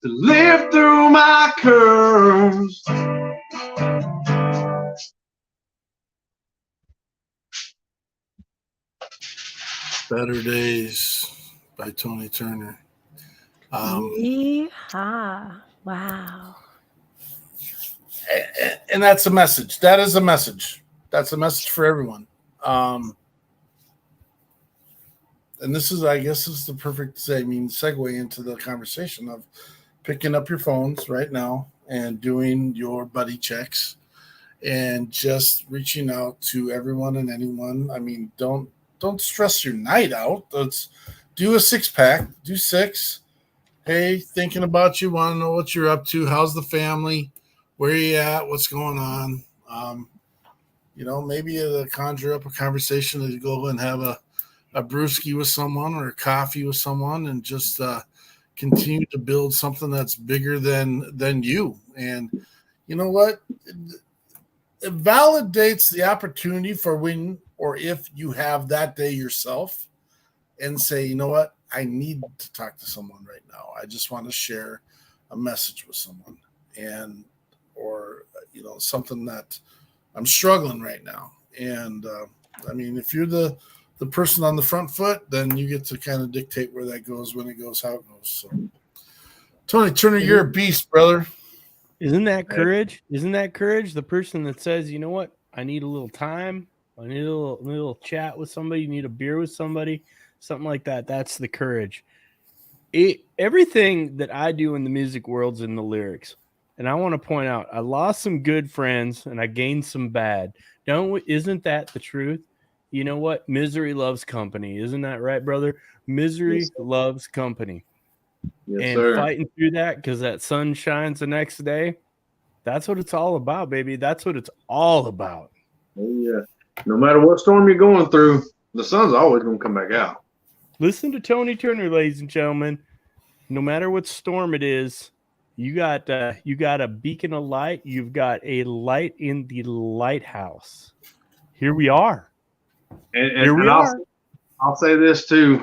live through my curves. Better Days by Tony Turner. Yeehaw. Wow. And that's a message. That is a message. That's a message for everyone. And this is, I guess, is the perfect segue into the conversation of picking up your phones right now and doing your buddy checks and just reaching out to everyone and anyone. I mean, don't stress your night out. Let's do a 6-pack. Do 6. Hey, thinking about you. Want to know what you're up to. How's the family? Where you at? What's going on? Maybe conjure up a conversation to go and have a brewski with someone or a coffee with someone and just continue to build something that's bigger than you. And you know what? It validates the opportunity for when or if you have that day yourself and say, you know what? I need to talk to someone right now. I just want to share a message with someone or something that I'm struggling right now. And if you're the person on the front foot, then you get to kind of dictate where that goes, when it goes, how it goes. So Tony Turner, you're a beast, brother. Isn't that courage? Isn't that courage? The person that says, you know what? I need a little time. I need a little chat with somebody. You need a beer with somebody, something like that. That's the courage. Everything that I do in the music world's in the lyrics. And I want to point out, I lost some good friends and I gained some bad. Isn't that the truth? You know what? Misery loves company. Isn't that right, brother? Misery loves company. Yes, and sir. Fighting through that because that sun shines the next day. That's what it's all about, baby. That's what it's all about. Oh, yeah. No matter what storm you're going through, the sun's always going to come back out. Listen to Tony Turner, ladies and gentlemen. No matter what storm it is, you got a beacon of light. You've got a light in the lighthouse. Here we are. And I'll say this too.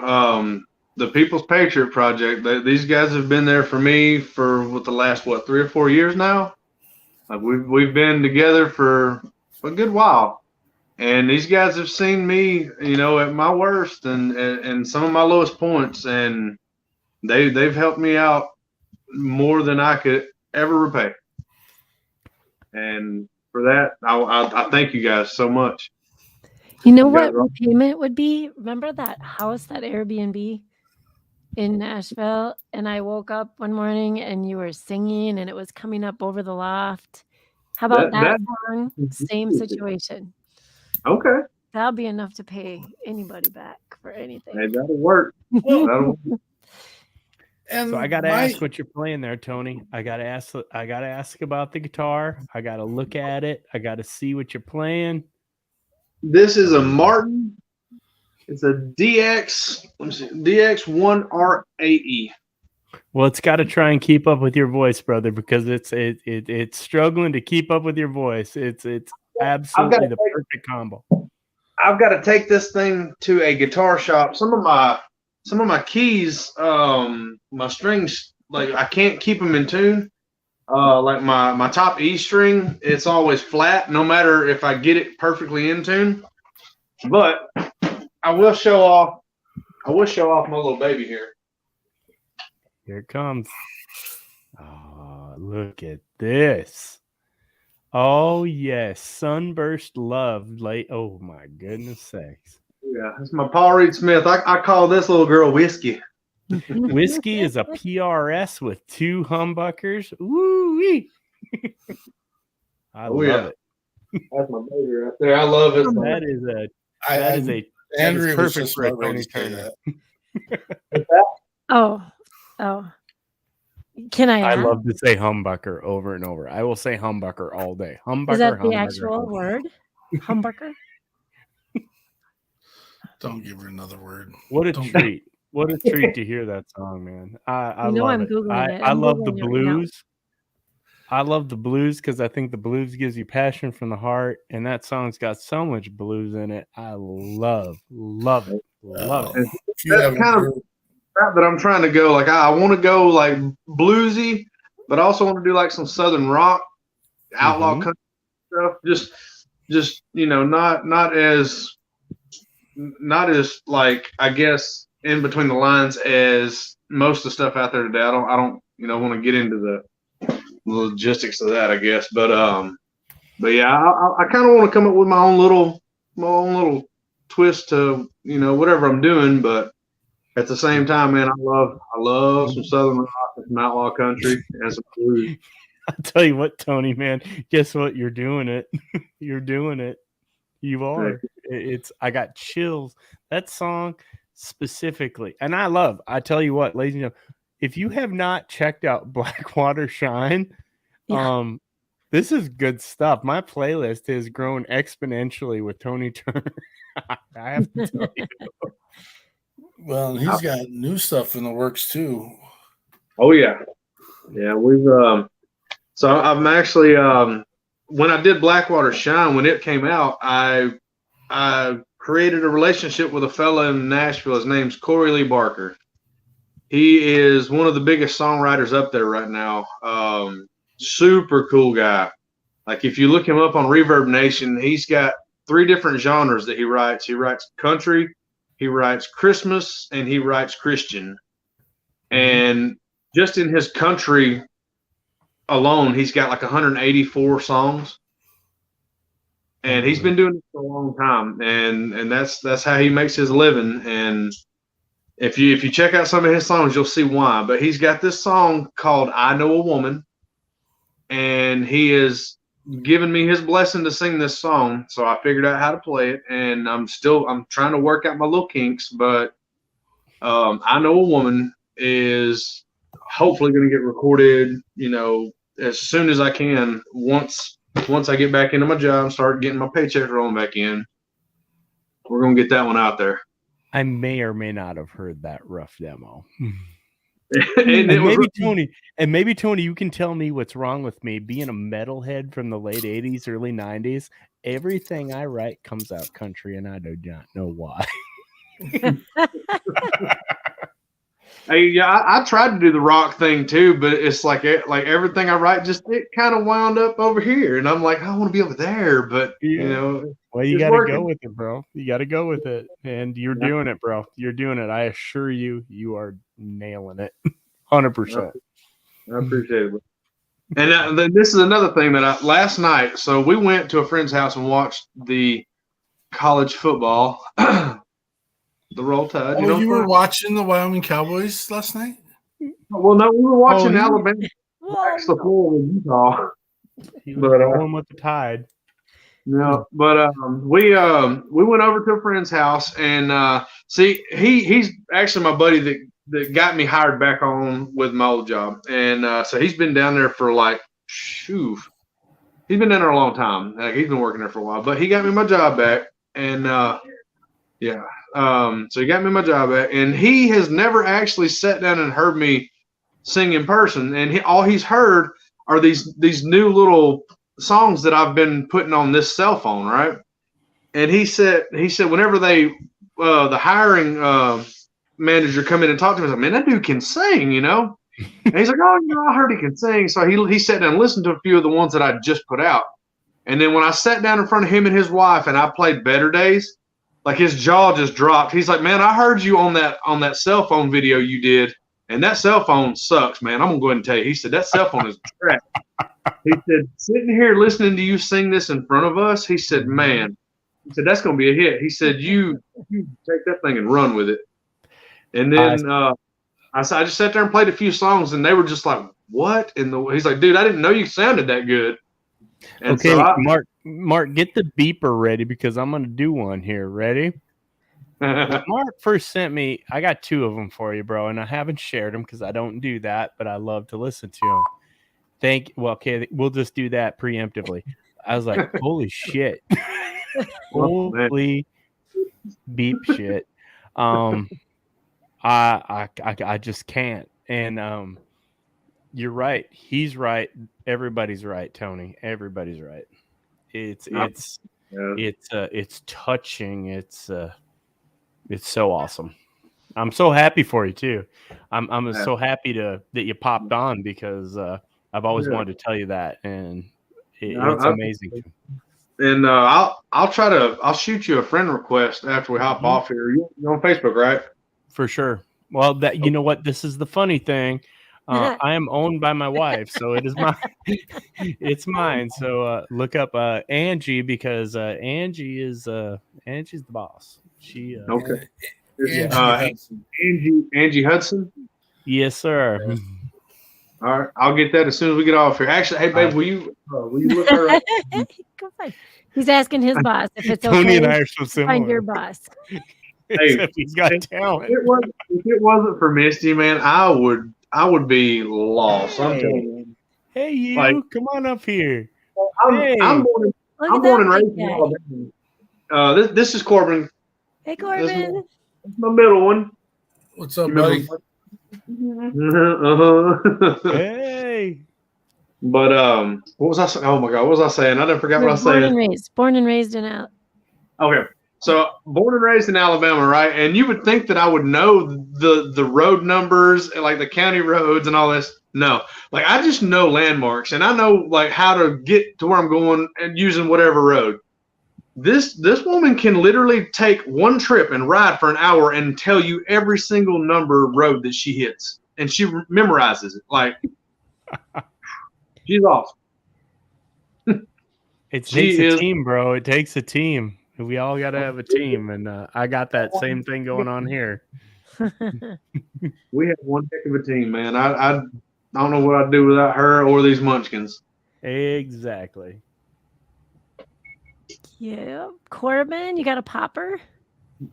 The People's Patriot Project, these guys have been there for me for the last 3 or 4 years now. We've been together for a good while, and these guys have seen me, at my worst and some of my lowest points, and they've helped me out more than I could ever repay. And for that, I thank you guys so much. You know what repayment would be? Remember that house, that Airbnb in Nashville? And I woke up one morning and you were singing and it was coming up over the loft. How about that song? Same situation. Okay. That'll be enough to pay anybody back for anything. Hey, that'll work. That'll work. And so I got to ask what you're playing there, Tony. I got to ask about the guitar. I got to look at it. I got to see what you're playing. This is a Martin. It's a DX. Let me see. DX1R8E. Well, it's got to try and keep up with your voice, brother, because it's struggling to keep up with your voice. It's absolutely the perfect combo. I've got to take this thing to a guitar shop. Some of my keys, my strings, like I can't keep them in tune. Like my top E string, it's always flat, no matter if I get it perfectly in tune. But I will show off my little baby here. Here it comes. Oh, look at this. Oh, yes. Sunburst Love. Oh, my goodness sakes. Yeah, it's my Paul Reed Smith. I call this little girl Whiskey. Whiskey is a PRS with 2 humbuckers. Woo-wee. I love it. That's my baby right there. I love it. That is Andrea was perfect just for a about ready Tony to say Turner. that. Oh. Can I I add? love to say humbucker over and over. I will say humbucker all day. Humbucker. Is that the humbucker, actual humbucker. word? Humbucker? Don't give her another word. What a Don't- treat. What a treat to hear that song, man. I You know love I'm it. Googling it. I I'm love the Googling it right now. blues. I love the blues because I think the blues gives you passion from the heart, and that song's got so much blues in it. I love it. Love it. If you That's haven't kind of heard, route that I'm trying to go. Like I want to go like bluesy, but I also want to do like some southern rock, outlaw Mhm. country stuff. Just not as like I guess in between the lines as most of the stuff out there today. I don't want to get into the logistics of that, I guess. But yeah, I kind of want to come up with my own little twist to whatever I'm doing, but at the same time, man, I love some southern rock and some outlaw country and some blues. I'll tell you what, Tony, man. Guess what? You're doing it. You're doing it. You are. I got chills. That song specifically, and I tell you what, ladies and gentlemen, if you have not checked out Blackwater Shine, Yeah. this is good stuff. My playlist has grown exponentially with Tony Turner. I have to tell you. well, he's got new stuff in the works too. Oh yeah, we've so I'm actually when I did Blackwater Shine, when it came out, I created a relationship with a fella in Nashville. His name's Corey Lee Barker. He is one of the biggest songwriters up there right now. Super cool guy. Like if you look him up on Reverb Nation, he's got 3 different genres that he writes. He writes country, he writes Christmas, and he writes Christian. And just in his country alone, he's got like 184 songs. And he's been doing it for a long time, and that's how he makes his living. And if you check out some of his songs, you'll see why. But he's got this song called "I Know a Woman," and he has given me his blessing to sing this song. So I figured out how to play it, and I'm trying to work out my little kinks. But "I Know a Woman" is hopefully going to get recorded, as soon as I can. Once I get back into my job and start getting my paycheck rolling back in, we're going to get that one out there. I may or may not have heard that rough demo. and maybe Tony, you can tell me what's wrong with me being a metalhead from the late 80s, early 90s. Everything I write comes out country, and I do not know why. I tried to do the rock thing too, but it's like everything I write, it kind of wound up over here, and I'm like, I want to be over there, but well, you got to go with it, bro. You got to go with it, and you're doing it, bro. You're doing it. I assure you, you are nailing it, 100%. I appreciate it. And then this is another thing that last night. So we went to a friend's house and watched the college football. The Roll Tide. You were watching the Wyoming Cowboys last night? Well, no, we were watching Alabama wax the floor with Utah. But going with the Tide. No, but we went over to a friend's house, and see, he's actually my buddy that got me hired back on with my old job, and so he's been down there for he's been down there a long time. Like he's been working there for a while, but he got me my job back, and so he got me my job back, and he has never actually sat down and heard me sing in person, and all he's heard are these new little songs that I've been putting on this cell phone, right? And he said whenever the hiring manager come in and talk to me, I was like, man, that dude can sing, And he's like, oh, I heard he can sing. So he sat down and listened to a few of the ones that I just put out. And then when I sat down in front of him and his wife and I played Better Days, like his jaw just dropped. He's like, man, I heard you on that cell phone video you did. And that cell phone sucks, man. I'm gonna go ahead and tell you. He said that cell phone is trash. He said, sitting here listening to you sing this in front of us, he said, man, he said, that's gonna be a hit. He said, you take that thing and run with it. And then I just sat there and played a few songs, and they were just like, what? He's like, dude, I didn't know you sounded that good. And okay, so Mark, get the beeper ready because I'm gonna do one here. Ready? When Mark first sent me, I got 2 of them for you, bro, and I haven't shared them because I don't do that, but I love to listen to them. Okay, we'll just do that preemptively. I was like, holy shit. Holy beep shit. I just can't. And you're right. He's right. Everybody's right, Tony. Everybody's right. It's touching. It's so awesome. I'm so happy for you too. I'm so happy that you popped on because I've always wanted to tell you that, and it's amazing. And I'll shoot you a friend request after we hop off here. You're on Facebook, right? For sure. Well, you know what? This is the funny thing. I am owned by my wife, so it is mine. It's mine. So look up Angie because Angie's the boss. She okay. Angie Hudson. Yes, sir. All right, I'll get that as soon as we get off here. Actually, hey babe, will you look her up? Go fine. He's asking his boss if it's Tony okay and I are so similar. find your boss. Except he's got talent. If it wasn't for Misty, man, I would be lost. I'm telling you. Hey, you, come on up here. I'm born and raised in Alabama. This is Corbin. Hey, Corbin. This is my middle one. What's up, buddy? Hey. But what was I saying? Oh my God, what was I saying? I didn't forget what I was saying. Born and raised in Alabama. Okay. So born and raised in Alabama, right? And you would think that I would know the road numbers, like the county roads and all this. No, like I just know landmarks and I know like how to get to where I'm going and using whatever road. This woman can literally take one trip and ride for an hour and tell you every single number road that she hits, and she memorizes it. Like she's awesome. It takes a team, bro. It takes a team. We all got to have a team, and I got that same thing going on here. We have one heck of a team, man. I don't know what I'd do without her or these munchkins. Exactly. Yeah. Corbin, you got a popper?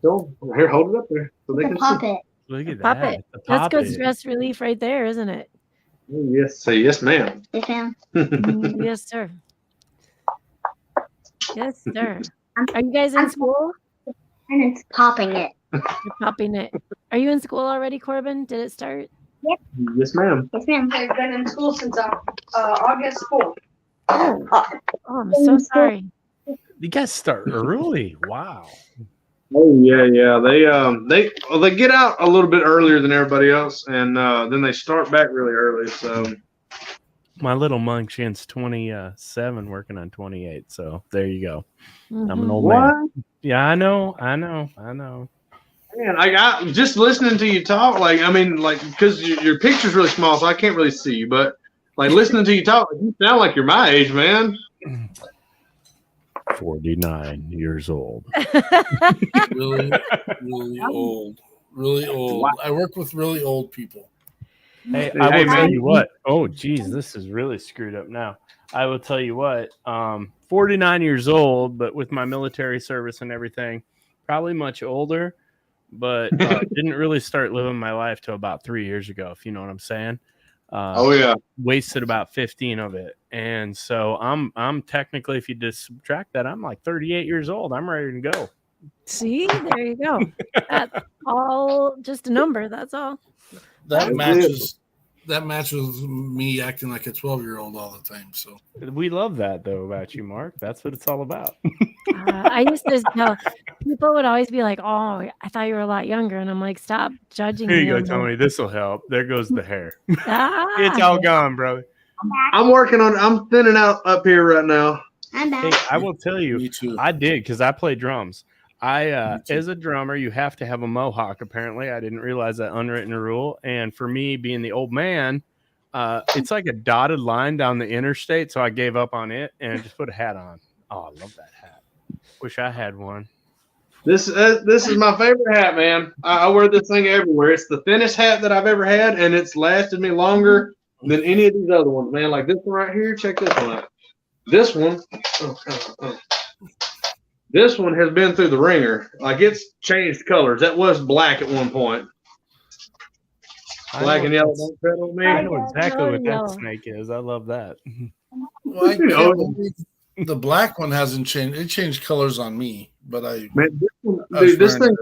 So, here, hold it up there so they can pop see. it. Look at Pop that. it. That's good stress relief right there, isn't it? Oh, yes. Say yes, ma'am. Yes, ma'am. Yes, sir. Yes, sir. Are you guys in school? And it's popping it. You're popping it. Are you in school already, Corbin? Did it start? Yep. Yes, ma'am. Yes, ma'am. I've been in school since August 4th. Oh, I'm so sorry. You guys start early. Wow. Oh yeah. They get out a little bit earlier than everybody else, and then they start back really early. So my little Munchkin's 27, working on 28. So there you go. Mm-hmm. I'm an old man. Yeah, I know. Man, I just listening to you talk, because your picture's really small, so I can't really see you. But like listening to you talk, you sound like you're my age, man. 49 years old. Really, really old. Really old. Wow. I work with really old people. Hey, I will tell you what. Oh, geez, this is really screwed up now. I will tell you what. 49 years old, but with my military service and everything, probably much older, but didn't really start living my life till about 3 years ago, if you know what I'm saying. Wasted about 15 of it. And so I'm technically, if you just subtract that, I'm like 38 years old. I'm ready to go. See, there you go. That's all just a number. That's all. That matches me acting like a 12-year-old all the time. So we love that though about you, Mark. That's what it's all about. I used to tell people would always be like, "Oh, I thought you were a lot younger," and I'm like, "Stop judging me." Here you go, Tony. This will help. There goes the hair. It's all gone, brother. I'm working on. I'm thinning out up here right now. I'm back. Hey, I will tell you, me too. I did because I play drums. As a drummer, you have to have a mohawk. Apparently, I didn't realize that unwritten rule. And for me, being the old man, it's like a dotted line down the interstate. So I gave up on it and just put a hat on. Oh, I love that hat. Wish I had one. This is my favorite hat, man. I wear this thing everywhere. It's the thinnest hat that I've ever had, and it's lasted me longer than any of these other ones, man. Like this one right here. Check this one out. This one. This one has been through the ringer. Like it's changed colors. That was black at one point. Black and yellow don't fit on me. I know exactly what that snake is. I love that. Well, I can't believe the black one hasn't changed. It changed colors on me, but this thing,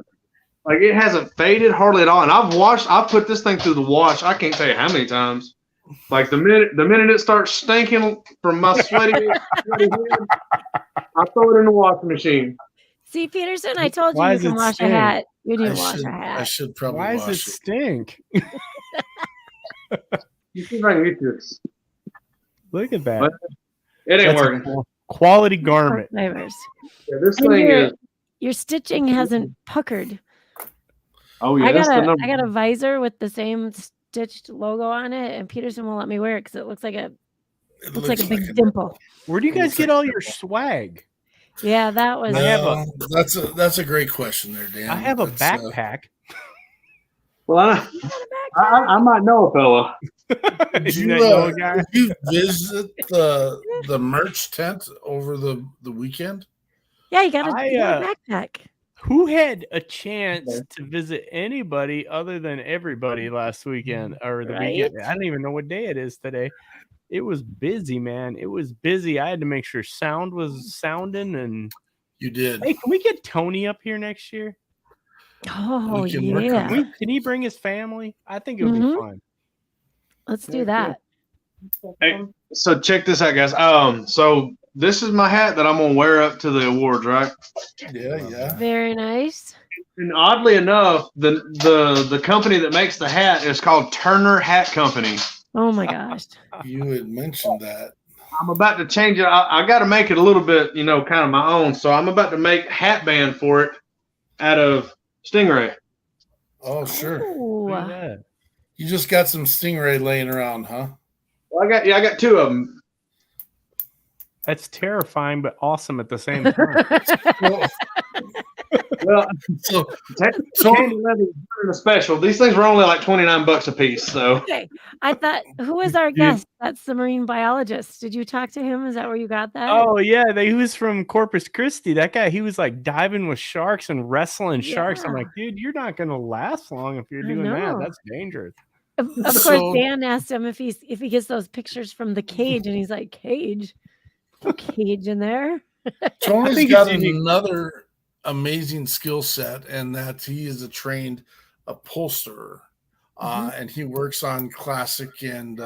like it hasn't faded hardly at all. And I've put this thing through the wash. I can't tell you how many times. Like the minute it starts stinking from my sweaty head, I throw it in the washing machine. See, Peterson, I told you you can wash a hat. You didn't wash a hat. I should probably Why wash does it stink? You see if I can get this. Look at that. But it ain't working. Quality garment. Flavors. Yeah, this thing is. Your stitching hasn't puckered. Oh yeah, I got a visor with the same stitched logo on it, and Peterson won't let me wear it because it looks like a big dimple. Where do you guys get all your swag? Yeah, that was. That's a great question there, Dan. I have a backpack. Well, I might know a fella. Did you visit the merch tent over the weekend? Yeah, you got a backpack. Who had a chance to visit anybody other than everybody last weekend or the weekend? I don't even know what day it is today. It was busy, man. It was busy. I had to make sure sound was sounding, and you did. Hey, can we get Tony up here next year? Oh yeah. Can he bring his family? I think it would be fun. Let's do that. Hey, so check this out, guys. So this is my hat that I'm gonna wear up to the awards, right? Yeah. Very nice. And oddly enough, the company that makes the hat is called Turner Hat Company. Oh my gosh. You had mentioned that. I'm about to change it. I got to make it a little bit, kind of my own. So I'm about to make a hat band for it out of Stingray. Oh, sure. Oh. You just got some Stingray laying around, huh? Well, I got two of them. That's terrifying, but awesome at the same time. Well, so a special. These things were only like $29 a piece. So okay, I thought, who was our guest? That's the marine biologist. Did you talk to him? Is that where you got that? Oh yeah, he was from Corpus Christi. That guy, he was like diving with sharks and wrestling sharks. I'm like, dude, you're not gonna last long if you're doing that. That's dangerous. Of course, Dan asked him if he gets those pictures from the cage, and he's like, cage in there. Tony's got another amazing skill set, and that he is a trained upholsterer, and he works on classic and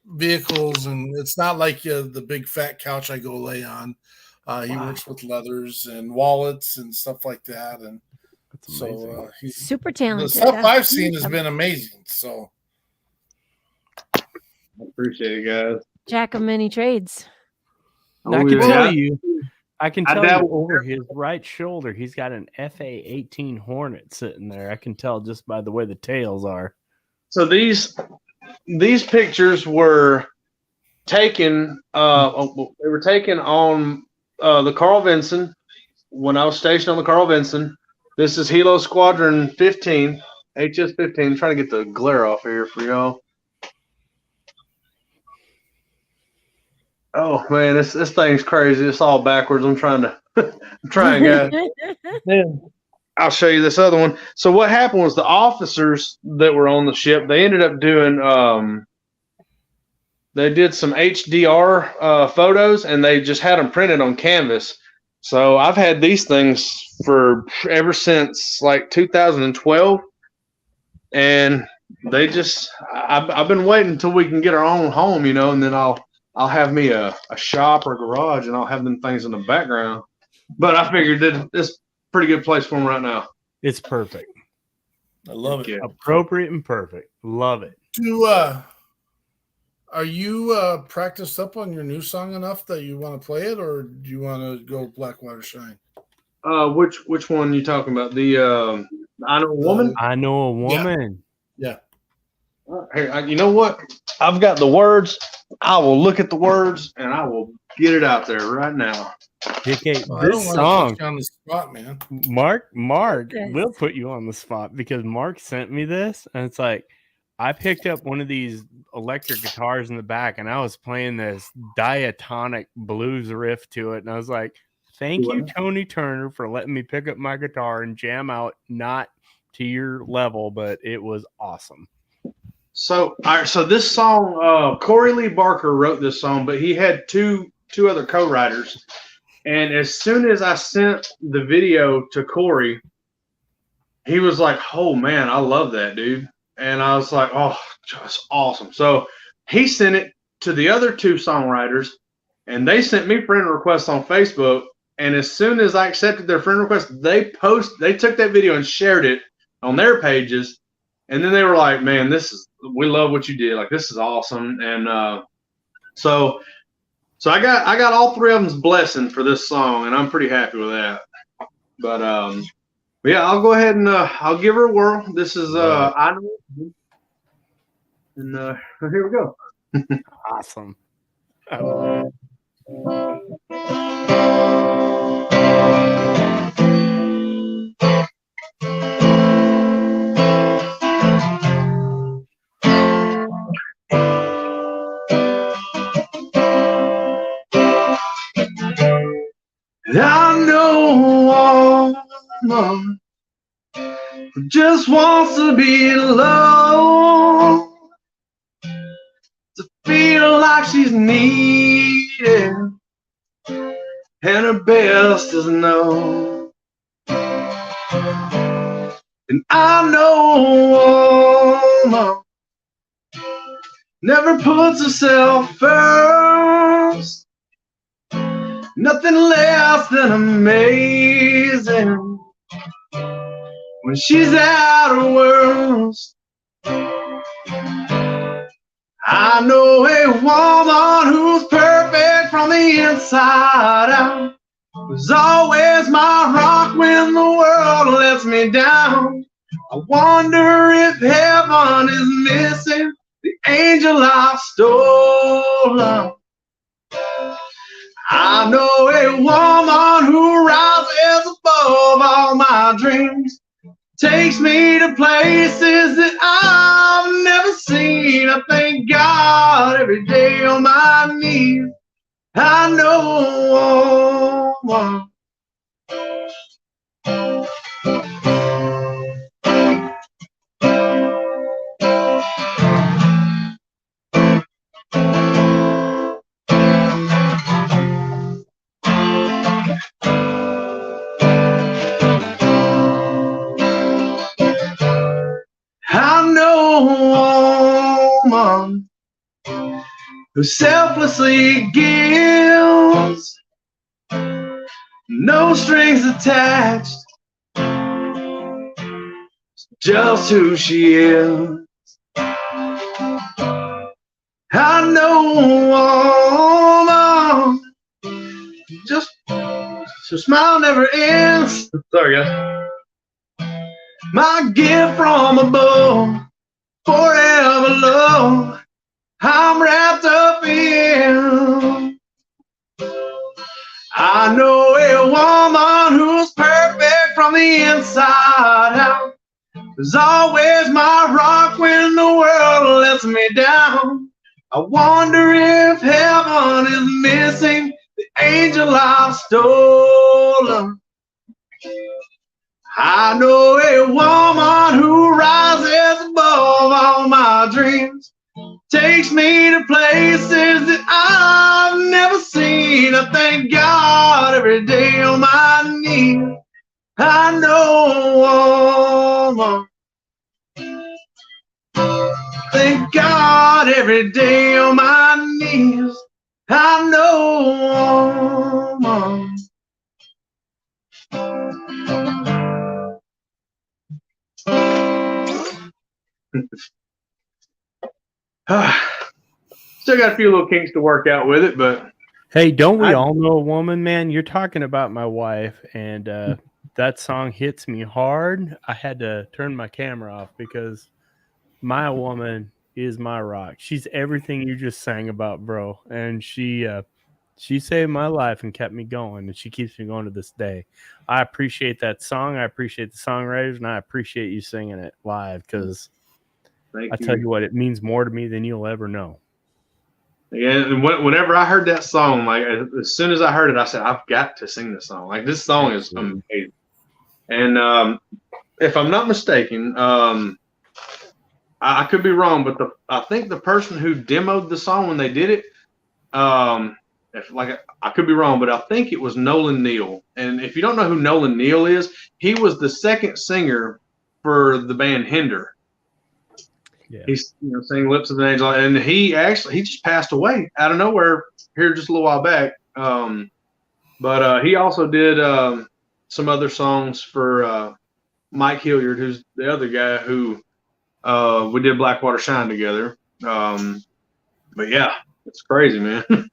vehicles, and it's not like the big fat couch I go lay on. He works with leathers and wallets and stuff like that, and so he's super talented. The stuff I've seen has been amazing. So I appreciate it, guys. Jack of many trades. I can tell you over his right shoulder, he's got an FA-18 Hornet sitting there. I can tell just by the way the tails are. So these pictures were taken. They were taken on the Carl Vinson when I was stationed on the Carl Vinson. This is Hilo Squadron 15, HS-15. I'm trying to get the glare off here for y'all. Oh man, this thing's crazy. It's all backwards. I'm trying, guys. Then I'll show you this other one. So what happened was the officers that were on the ship, they ended up doing they did some HDR photos, and they just had them printed on canvas. So I've had these things for ever since like 2012, and they just I've been waiting until we can get our own home, and then I'll have me a shop or a garage, and I'll have them things in the background. But I figured that it's a pretty good place for them right now. It's perfect. I love it. Appropriate and perfect. Love it. Are you practiced up on your new song enough that you want to play it, or do you want to go Blackwater Shine? Which one you talking about? The I Know a Woman? I Know a Woman. Yeah. Hey, you know what? I've got the words. I will look at the words and I will get it out there right now. JK, Well, I don't this want song, to put you on the spot, man. Mark Yes. will put you on the spot because Mark sent me this, and it's like I picked up one of these electric guitars in the back, and I was playing this diatonic blues riff to it, and I was like, "Thank you, Tony Turner, for letting me pick up my guitar and jam out, not to your level, but it was awesome." So, all right, so this song, Corey Lee Barker wrote this song, but he had two other co-writers. And as soon as I sent the video to Corey, he was like, "Oh man, I love that, dude." And I was like, "Oh, just awesome." So he sent it to the other two songwriters, and they sent me friend requests on Facebook. And as soon as I accepted their friend request, they took that video and shared it on their pages. And then they were like, "Man, we love what you did. Like, this is awesome." And so I got all three of them's blessing for this song, and I'm pretty happy with that. But yeah, I'll go ahead and I'll give her a whirl. This is I Know, and here we go. Awesome. I know a woman who just wants to be alone, to feel like she's needed, and her best is known. And I know a woman never puts herself first. Nothing less than amazing when she's at her worst. I know a woman who's perfect from the inside out, who's always my rock when the world lets me down. I wonder if heaven is missing the angel I've stolen. I know a woman who rises above all my dreams, takes me to places that I've never seen. I thank God every day on my knees. I know a woman. I know a woman who selflessly gives, no strings attached, just who she is. I know a woman, just her smile never ends. Sorry, guys. My gift from above, forever love, I'm wrapped up in. I know a woman who's perfect from the inside out, is always my rock when the world lets me down. I wonder if heaven is missing the angel I've stolen. I know a woman who rises above all my dreams, takes me to places that I've never seen. I thank God every day on my knees. I know a woman. Thank God every day on my knees. I know a woman. Still got a few little kinks to work out with it, but Hey, don't we all know a woman, man? You're talking about my wife, and that song hits me hard. I had to turn my camera off because my woman is my rock. She's everything you just sang about, bro. And she saved my life and kept me going, and she keeps me going to this day. I appreciate that song. I appreciate the songwriters, and I appreciate you singing it live because I tell you what, it means more to me than you'll ever know. Yeah, and whenever I heard that song, like as soon as I heard it, I said, I've got to sing this song. Like this song is amazing. And if I'm not mistaken, I could be wrong, but I think the person who demoed the song when they did it, I could be wrong, but I think it was Nolan Neal. And if you don't know who Nolan Neal is, he was the second singer for the band Hinder. Yeah. He's sang "Lips of an Angel," and he just passed away out of nowhere here just a little while back. But he also did some other songs for Mike Hilliard, who's the other guy who we did Blackwater Shine together. But yeah, it's crazy, man. But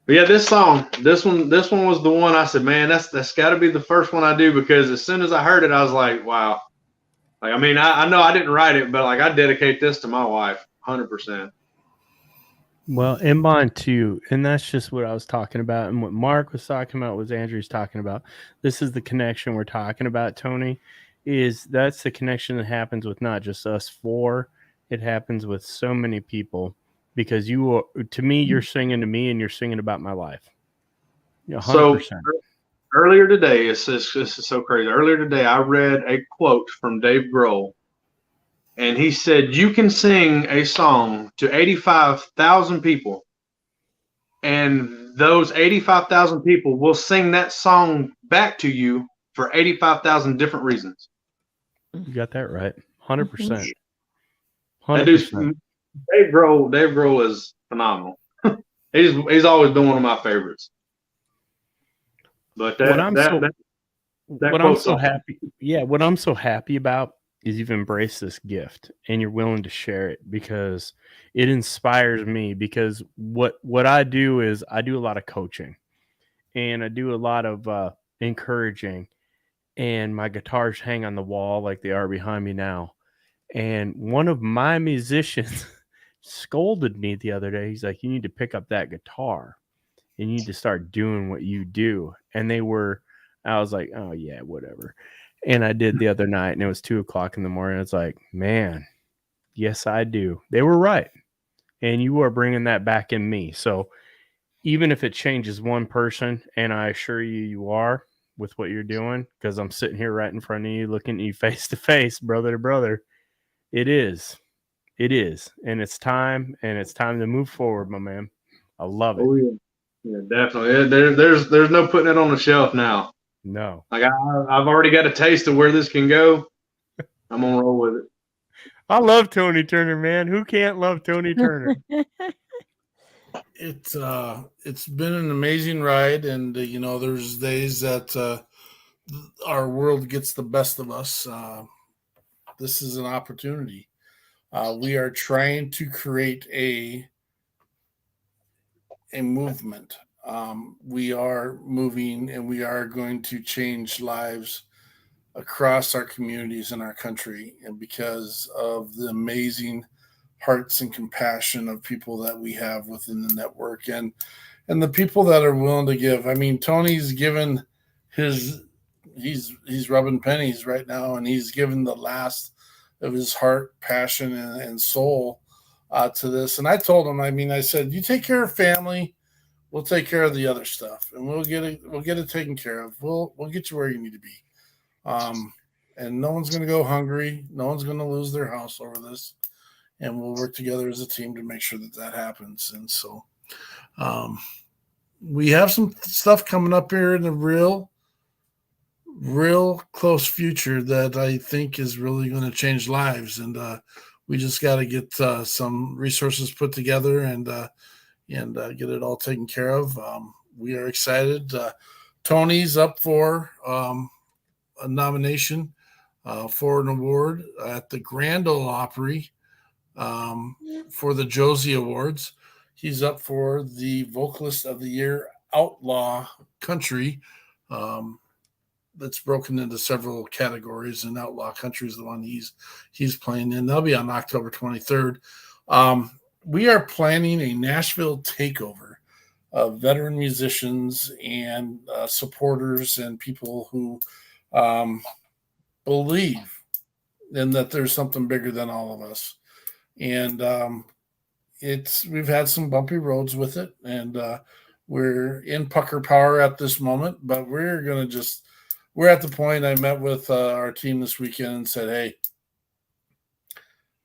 yeah, this one was the one I said, man, that's got to be the first one I do, because as soon as I heard it, I was like, wow. Like, I mean, I know I didn't write it, but like I dedicate this to my wife, 100%. Well, and mine too. And that's just what I was talking about. And what Mark was talking about, was Andrew's talking about. This is the connection we're talking about, Tony, that's the connection that happens with not just us four. It happens with so many people, because to me, you're singing to me and you're singing about my life. 100%. So earlier today, this is so crazy. Earlier today, I read a quote from Dave Grohl, and he said, you can sing a song to 85,000 people, and those 85,000 people will sing that song back to you for 85,000 different reasons. You got that right. 100%. 100%. Dave Grohl is phenomenal. He's always been one of my favorites. But what I'm so happy about is you've embraced this gift and you're willing to share it, because it inspires me. Because what I do is I do a lot of coaching and I do a lot of encouraging, and my guitars hang on the wall like they are behind me now. And one of my musicians scolded me the other day. He's like, you need to pick up that guitar and you need to start doing what you do. And I was like, oh yeah, whatever. And I did the other night, and it was 2:00 in the morning. It's like, man, yes, I do. They were right. And you are bringing that back in me. So even if it changes one person, and I assure you are with what you're doing, because I'm sitting here right in front of you, looking at you face to face, brother to brother, it is. And it's time to move forward, my man. I love it. Oh, yeah. Yeah, definitely. There's no putting it on the shelf now. No. Like I've already got a taste of where this can go. I'm gonna roll with it. I love Tony Turner, man. Who can't love Tony Turner? It's been an amazing ride, and there's days that our world gets the best of us. This is an opportunity. We are trying to create a movement. We are moving, and we are going to change lives across our communities in our country, and because of the amazing hearts and compassion of people that we have within the network, and the people that are willing to give. I mean, Tony's given he's rubbing pennies right now, and he's given the last of his heart, passion, and soul to this. And I told him, I said, you take care of family, we'll take care of the other stuff, and we'll get it taken care of. We'll get you where you need to be. And no one's going to go hungry. No one's going to lose their house over this. And we'll work together as a team to make sure that happens. And so we have some stuff coming up here in the real close future that I think is really going to change lives. And we just got to get some resources put together and get it all taken care of. We are excited. Tony's up for a nomination for an award at the Grand Ole Opry for the Josie Awards. he's up for the Vocalist of the Year Outlaw Country. That's broken into several categories, and Outlaw Country is the one he's playing in. They'll be on October 23rd. We are planning a Nashville takeover of veteran musicians and supporters and people who believe in that there's something bigger than all of us. And we've had some bumpy roads with it, and we're in pucker power at this moment, but we're at the point. I met with our team this weekend and said, hey,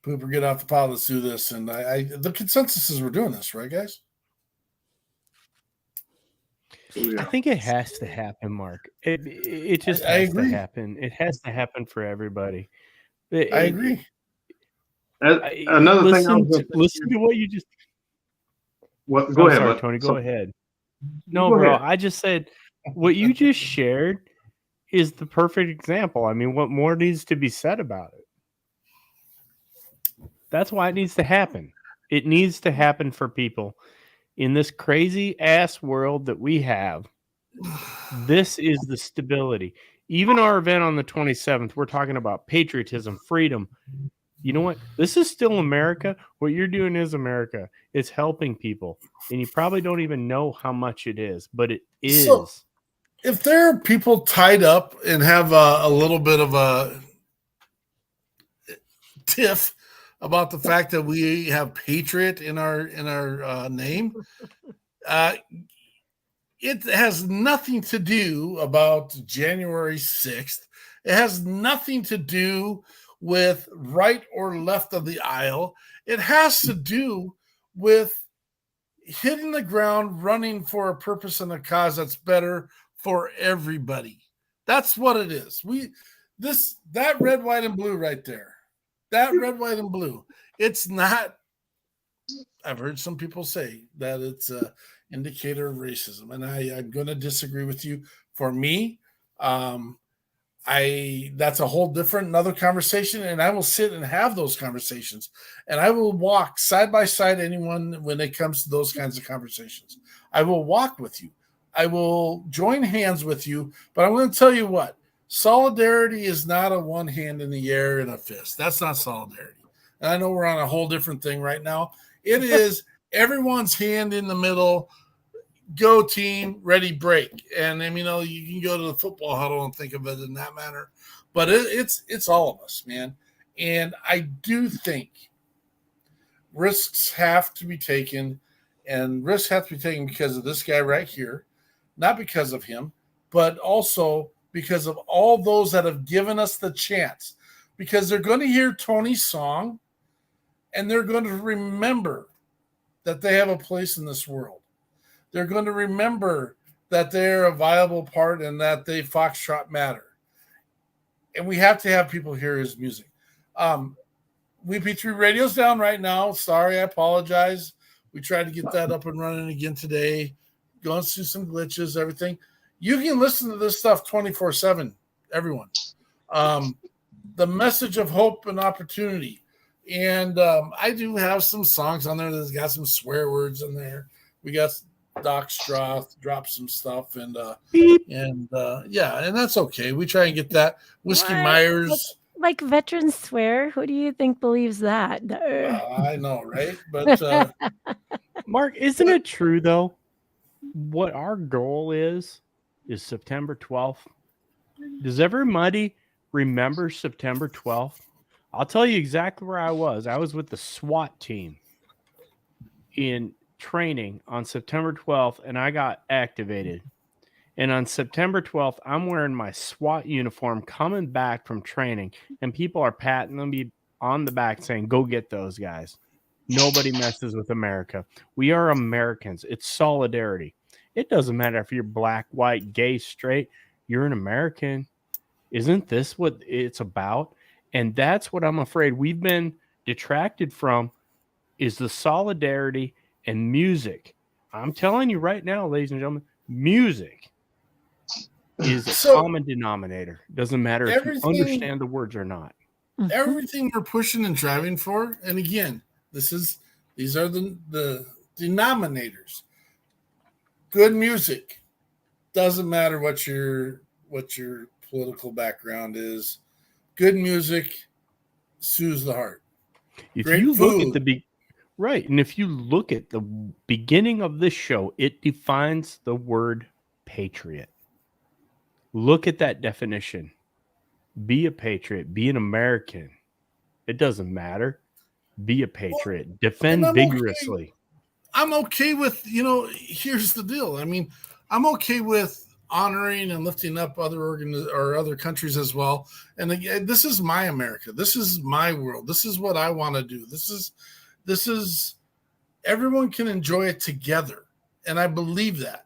Pooper, get off the pot, let's do this. And the consensus is we're doing this, right, guys? I think it has to happen, Mark. It just has to happen. It has to happen for everybody. I agree. Another thing. Listen to what you just. What? Go ahead, sorry, Tony. Go ahead. No, bro. I just said what you just shared is the perfect example. I mean, what more needs to be said about it? That's why it needs to happen. It needs to happen for people in this crazy ass world that we have. This is the stability. Even our event on the 27th, we're talking about patriotism, freedom. You know what? This is still America. What you're doing is America. It's helping people. And you probably don't even know how much it is, but it is. So, if there are people tied up and have a little bit of a tiff about the fact that we have Patriot in our name, it has nothing to do about January 6th. It has nothing to do with right or left of the aisle. It has to do with hitting the ground, running for a purpose and a cause that's better for everybody. That's what it is. That red, white, and blue right there. That red, white, and blue. It's not. I've heard some people say that it's an indicator of racism, and I'm going to disagree with you. For me, that's a whole different another conversation, and I will sit and have those conversations, and I will walk side by side anyone when it comes to those kinds of conversations. I will walk with you. I will join hands with you, but I'm going to tell you what. Solidarity is not a one hand in the air and a fist. That's not solidarity. And I know we're on a whole different thing right now. It is everyone's hand in the middle, go team, ready, break. And I mean, you can go to the football huddle and think of it in that manner. But it's all of us, man. And I do think risks have to be taken, and risks have to be taken because of this guy right here, not because of him, but also because of all those that have given us the chance, because they're going to hear Tony's song and they're going to remember that they have a place in this world. They're going to remember that they're a viable part and that they Foxtrot matter. And we have to have people hear his music. WeP3 Radio's down right now. Sorry, I apologize. We tried to get that up and running again today. Going through some glitches, everything. You can listen to this stuff 24/7, everyone. The message of hope and opportunity. And I do have some songs on there that's got some swear words in there. We got Doc Stroth drop some stuff, and that's okay. We try and get that. Whiskey what? Myers. Like veterans swear? Who do you think believes that? I know, right? But Mark, isn't it true though? What our goal is September 12th. Does everybody remember September 12th? I'll tell you exactly where I was. I was with the SWAT team in training on September 12th, and I got activated. And on September 12th, I'm wearing my SWAT uniform coming back from training, and people are patting them on the back saying, go get those guys. Nobody messes with America. We are Americans. It's solidarity. It doesn't matter if you're black, white, gay, straight. You're an American. Isn't this what it's about? And that's what I'm afraid we've been detracted from, is the solidarity and music. I'm telling you right now, ladies and gentlemen, music is a common denominator. Doesn't matter if you understand the words or not. Everything we're pushing and driving for, and again, these are the denominators. Good music. Doesn't matter what your political background is. Good music soothes the heart. If Great you look at food. the right, and if you look at the beginning of this show, it defines the word patriot. Look at that definition. Be a patriot. Be an American. It doesn't matter. Be a patriot. And Defend I'm vigorously. okay. I'm okay with, here's the deal. I mean, I'm okay with honoring and lifting up other countries as well. And again, this is my America. This is my world. This is what I want to do. This is everyone can enjoy it together. And I believe that.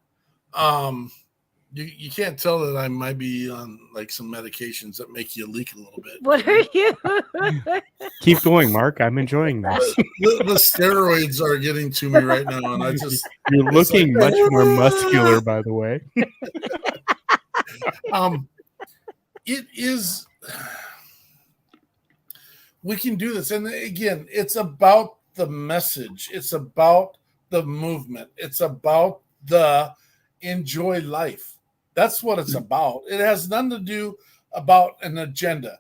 You can't tell that I might be on like some medications that make you leak a little bit. What are you? Keep going, Mark. I'm enjoying this. The steroids are getting to me right now, and You're looking much more muscular, by the way. It is. We can do this, and again, it's about the message. It's about the movement. It's about the enjoy life. That's what it's about. It has nothing to do about an agenda.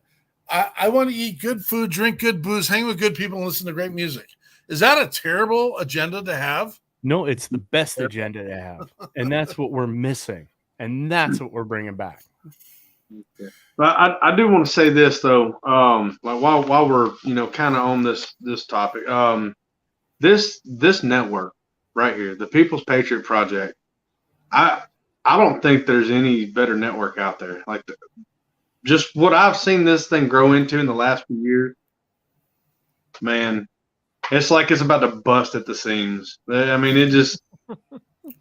I want to eat good food, drink good booze, hang with good people, and listen to great music. Is that a terrible agenda to have? No, it's the best agenda to have. And that's what we're missing. And that's what we're bringing back. But I do want to say this, though, like while we're, kind of on this topic, this network right here, the People's Patriot Project, I don't think there's any better network out there. Like just what I've seen this thing grow into in the last few years, man, it's like it's about to bust at the seams. I mean,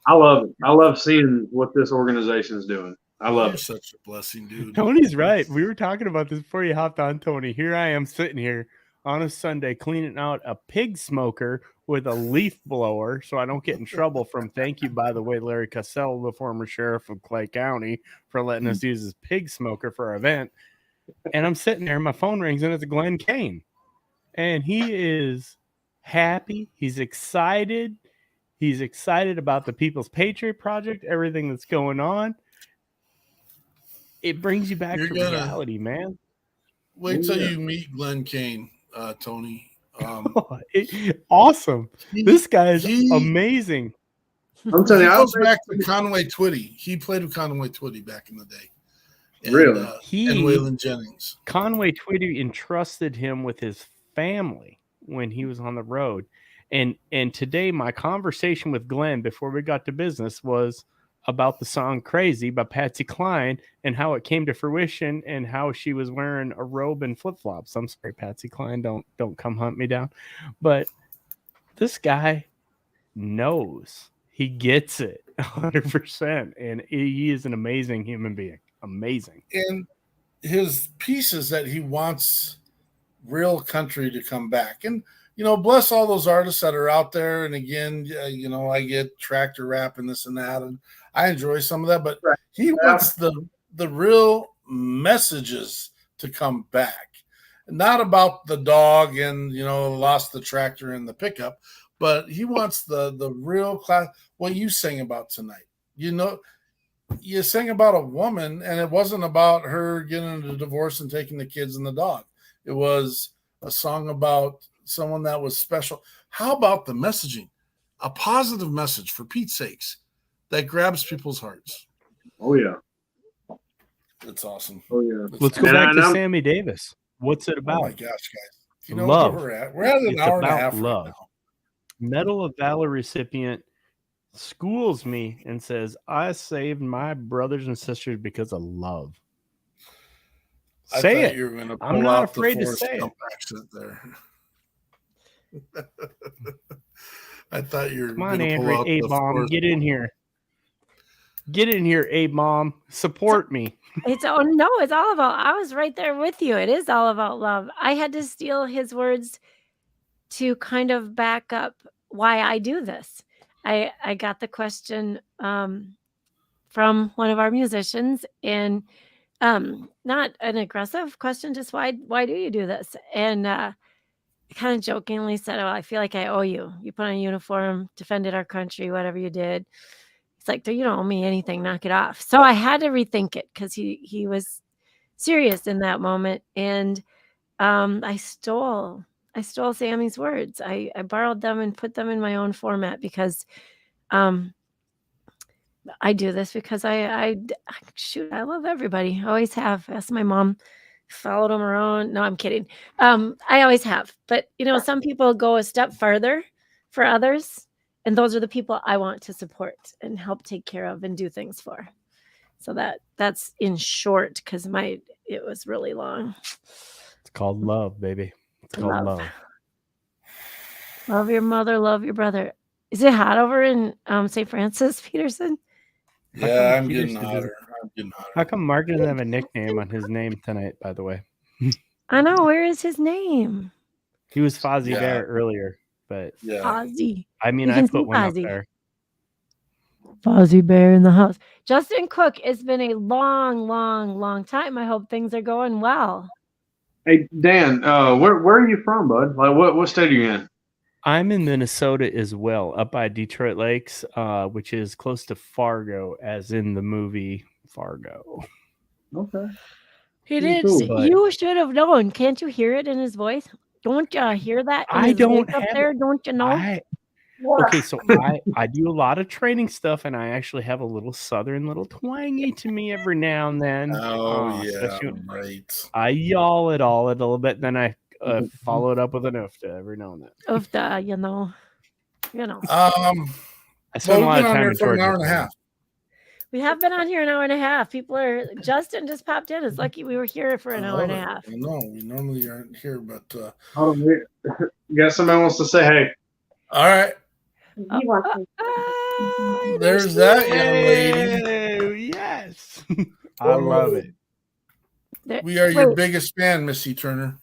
I love it. I love seeing what this organization is doing. I love You're it. such a blessing, dude. Tony's right. We were talking about this before you hopped on, Tony. Here I am sitting here on a Sunday cleaning out a pig smoker with a leaf blower so I don't get in trouble from, thank you, by the way, Larry Cassell, the former sheriff of Clay County, for letting us use his pig smoker for our event. And I'm sitting there, my phone rings, and it's Glenn Kane. And he is happy. He's excited. He's excited about the People's Patriot Project, everything that's going on. It brings you back to reality, man. Wait till you meet Glenn Kane, Tony. Awesome. This guy is amazing. I'm telling you, he goes back to Conway Twitty. He played with Conway Twitty back in the day. And, really? And Waylon Jennings. Conway Twitty entrusted him with his family when he was on the road. And today my conversation with Glenn before we got to business was about the song Crazy by Patsy Cline and how it came to fruition and how she was wearing a robe and flip-flops. I'm sorry, Patsy Cline, don't come hunt me down. But this guy knows. He gets it 100%. And he is an amazing human being. Amazing. And his piece is that he wants real country to come back. And bless all those artists that are out there. And again, I get tractor rap and this and that, and I enjoy some of that. But he wants the real messages to come back, not about the dog and lost the tractor and the pickup, but he wants the real class. What you sang about tonight, you sang about a woman, and it wasn't about her getting a divorce and taking the kids and the dog. It was a song about someone that was special. How about the messaging? A positive message, for Pete's sakes, that grabs people's hearts. Oh, yeah. It's awesome. Oh, yeah. Let's go back to Sammy Davis. What's it about? Oh, my gosh, guys. You know love. Where we're at? We're at an hour and a half love. right now. Medal of Valor recipient schools me and says, I saved my brothers and sisters because of love. Say it. You were gonna pull I'm not out afraid the to say it. Accent there. I thought you were Come on, going to pull Andrew, out A-bomb, get in here. Get in here, A-bomb. Support me. It's all about, I was right there with you. It is all about love. I had to steal his words to kind of back up why I do this. I got the question from one of our musicians, and not an aggressive question, just why do you do this? And kind of jokingly said, "Oh, I feel like I owe you. You put on a uniform, defended our country, whatever you did." It's like, "You don't owe me anything. Knock it off." So I had to rethink it because he was serious in that moment, and I stole Sammy's words. I borrowed them and put them in my own format because I do this because shoot, I love everybody. I always have. Asked my mom, followed them around. No, I'm kidding. I always have. But some people go a step farther for others, and those are the people I want to support and help take care of and do things for. So that's in short because it was really long. It's called love, baby. It's called love. Love your mother, love your brother. Is it hot over in St. Francis, Peterson? Yeah, I'm getting hotter. How come Mark doesn't have a nickname on his name tonight, by the way? I know. Where is his name? He was Fozzie Bear earlier, but Fozzie. I mean, I put one up there. Fozzie Bear in the house. Justin Cook, it's been a long, long, long time. I hope things are going well. Hey, Dan, where are you from, bud? Like, what state are you in? I'm in Minnesota as well, up by Detroit Lakes, which is close to Fargo, as in the movie Fargo. Okay. It is. Cool, you should have known. Can't you hear it in his voice? Don't you hear that? I don't have up there. Don't you know? Okay, so I do a lot of training stuff, and I actually have a little southern, little twangy to me every now and then. Oh yeah, right. I yawl it all a little bit, then I follow it up with an oofta every now and then. Oofta, you know. I spent a lot of time in for an hour and a half. We have been on here an hour and a half. Justin just popped in. It's lucky we were here for an hour and a half. No, we normally aren't here, but got somebody wants to say hey. All right. There's that young lady. Yes. I love it. We are your biggest fan, Missy Turner.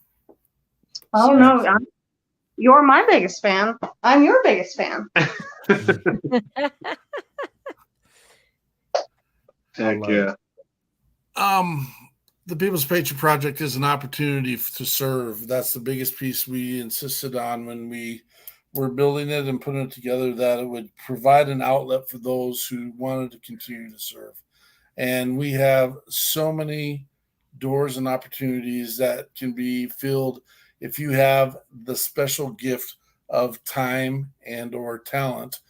Oh, no. You're my biggest fan. I'm your biggest fan. Heck yeah. The People's Patriot Project is an opportunity to serve. That's the biggest piece we insisted on when we were building it and putting it together, that it would provide an outlet for those who wanted to continue to serve. And we have so many doors and opportunities that can be filled if you have the special gift of time and or talent.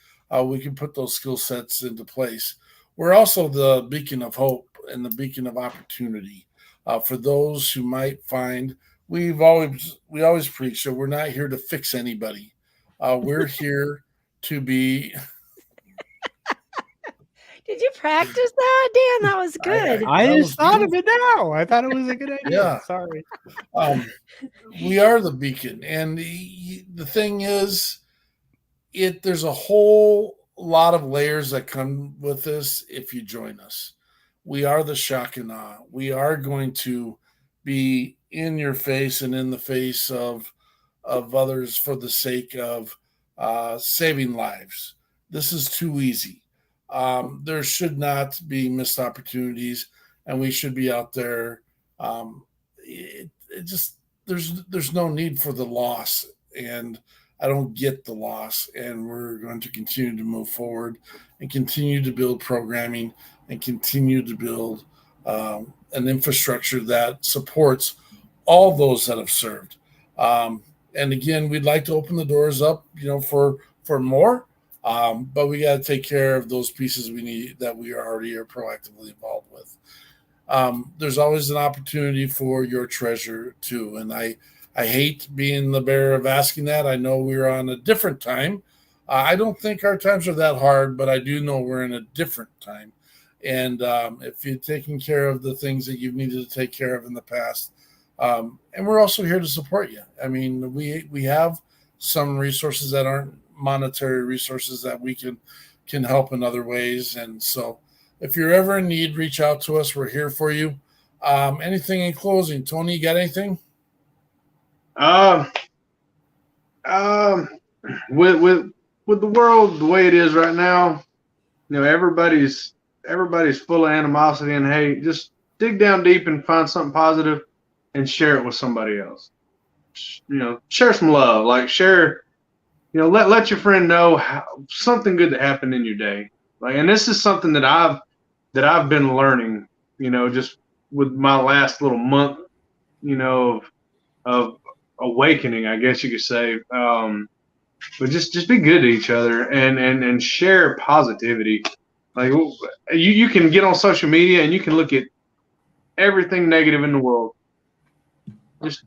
We can put those skill sets into place. We're also the beacon of hope and the beacon of opportunity for those who might find. We always preach that we're not here to fix anybody. We're here to be. Did you practice that, Dan? That was good. I just thought of it now. I thought it was a good idea. Yeah. Sorry. We are the beacon, and the thing is, there's a whole lot of layers that come with this if you join us. We are the shock and awe. We are going to be in your face and in the face of others for the sake of saving lives. This is too easy. There should not be missed opportunities, and we should be out there. There's no need for the loss, and I don't get the loss, and we're going to continue to move forward and continue to build programming and continue to build an infrastructure that supports all those that have served. And again, we'd like to open the doors up, for more, but we got to take care of those pieces we need that we already are proactively involved with. There's always an opportunity for your treasure too, and I hate being the bearer of asking that. I know we're on a different time. I don't think our times are that hard, but I do know we're in a different time. And if you're taking care of the things that you've needed to take care of in the past, and we're also here to support you. I mean, we have some resources that aren't monetary resources that we can help in other ways. And so if you're ever in need, reach out to us. We're here for you. Anything in closing? Tony, you got anything? With the world the way it is right now, everybody's full of animosity and hate. Just dig down deep and find something positive and share it with somebody else. share some love. Like share, let your friend know something good that happened in your day. Like, and this is something that I've been learning, just with my last little month, of awakening, I guess you could say. But just be good to each other and share positivity. Like you can get on social media and you can look at everything negative in the world. Just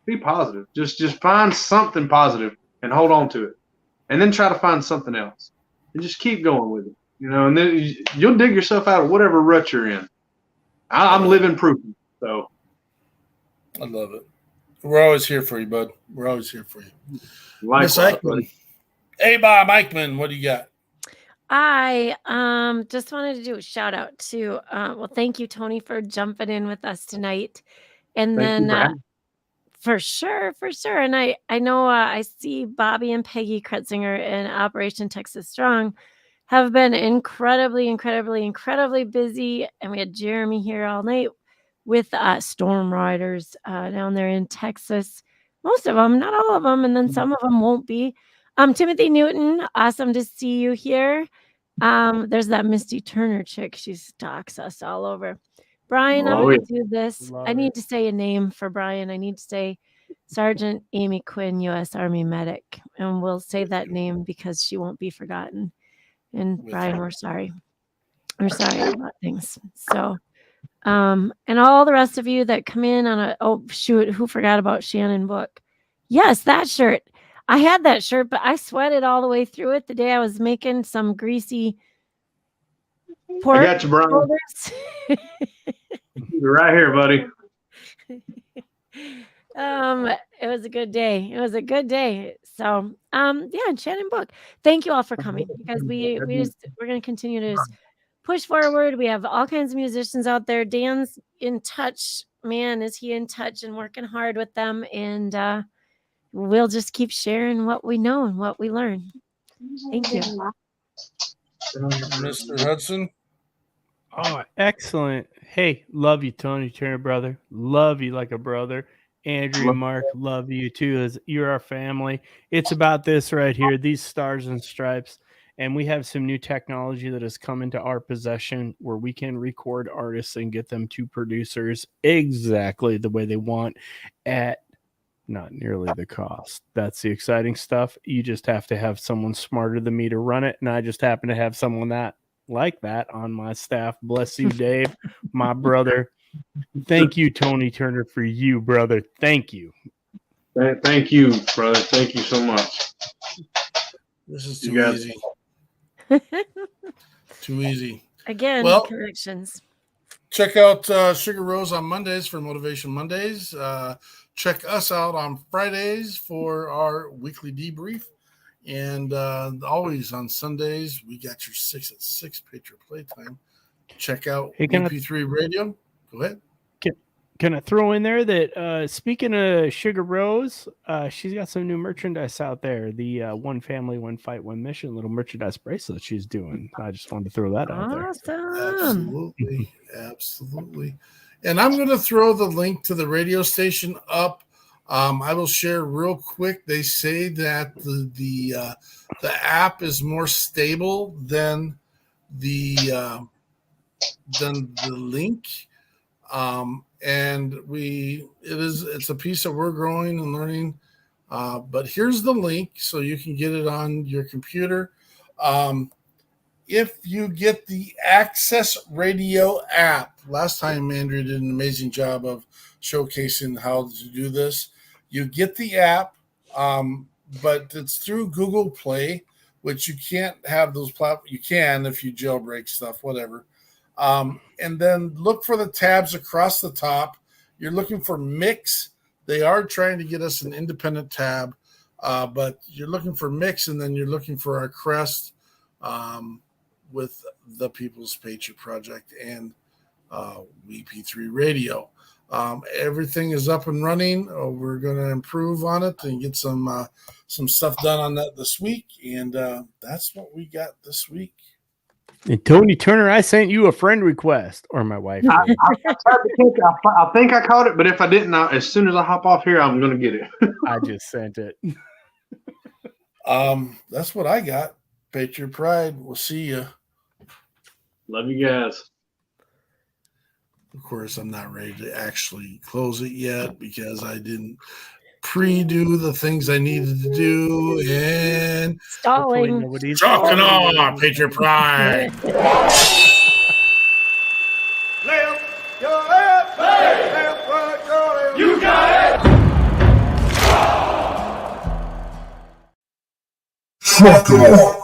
be positive. Just find something positive and hold on to it, and then try to find something else, and just keep going with it. And then you'll dig yourself out of whatever rut you're in. I'm living proof. So I love it. We're always here for you, bud. We're always here for you. Miss Eichmann. Hey, Bob Eichmann, what do you got? I just wanted to do a shout out to thank you, Tony, for jumping in with us tonight. And then for sure. And I know I see Bobby and Peggy Kretzinger in Operation Texas Strong have been incredibly busy. And we had Jeremy here all night with Storm Riders down there in Texas. Most of them, not all of them, and then some of them won't be. Timothy Newton, awesome to see you here. There's that Misty Turner chick. She stalks us all over. Brian, I'm going to do this. I need to say a name for Brian. I need to say Sergeant Amy Quinn, U.S. Army medic. And we'll say that name because she won't be forgotten. And Brian, we're sorry. We're sorry about things. So, and all the rest of you that come in on who forgot about Shannon Book? Yes, that shirt. I had that shirt, but I sweated all the way through it the day I was making some greasy pork. I got you, Brian. You're right here, buddy. It was a good day. So, yeah, Shannon Book. Thank you all for coming because we're going to continue to just push forward. We have all kinds of musicians out there. Dan's in touch. Man, is he in touch and working hard with them. And we'll just keep sharing what we know and what we learn. Thank you. Mr. Hudson. Oh, excellent. Hey, love you, Tony Turner, brother. Love you like a brother. Andrew, Mark, love you too, as you're our family. It's about this right here, these stars and stripes. And we have some new technology that has come into our possession where we can record artists and get them to producers exactly the way they want at not nearly the cost. That's the exciting stuff. You just have to have someone smarter than me to run it. And I just happen to have someone like that on my staff. Bless you, Dave, my brother. Thank you, Tony Turner, for you, brother. Thank you. Thank you, brother. Thank you so much. This is too easy. Too easy. Again, connections. Check out Sugar Rose on Mondays for Motivation Mondays. Check us out on Fridays for our weekly debrief. And always on Sundays, we got your 6 at 6 Patriot Playtime. Check out WeP3 Radio. Go ahead. Can I throw in there that speaking of Sugar Rose, she's got some new merchandise out there. The One Family, One Fight, One Mission little merchandise bracelet she's doing. I just wanted to throw that out there. Absolutely. And I'm going to throw the link to the radio station up. I will share real quick. They say that the app is more stable than the link. And it's a piece that we're growing and learning. But here's the link so you can get it on your computer. If you get the Access Radio app, last time Andrea did an amazing job of showcasing how to do this. You get the app, but it's through Google Play, which you can't have those platforms. You can if you jailbreak stuff, whatever. And then look for the tabs across the top. You're looking for Mix. They are trying to get us an independent tab, but you're looking for Mix, and then you're looking for our crest with the People's Patriot Project and WeP3 Radio. Everything is up and running. We're going to improve on it and get some stuff done on that this week, and that's what we got this week. And Tony Turner, I sent you a friend request, or my wife. I did. tried to catch it. I think I caught it, but if I didn't, as soon as I hop off here, I'm going to get it. I just sent it. That's what I got. Patriot Pride. We'll see you. Love you guys. Of course, I'm not ready to actually close it yet because I didn't pre-do the things I needed to do, and Stalling. talking on Patriot Pride. Left, your left, left, right, your left. You got it. Truck off.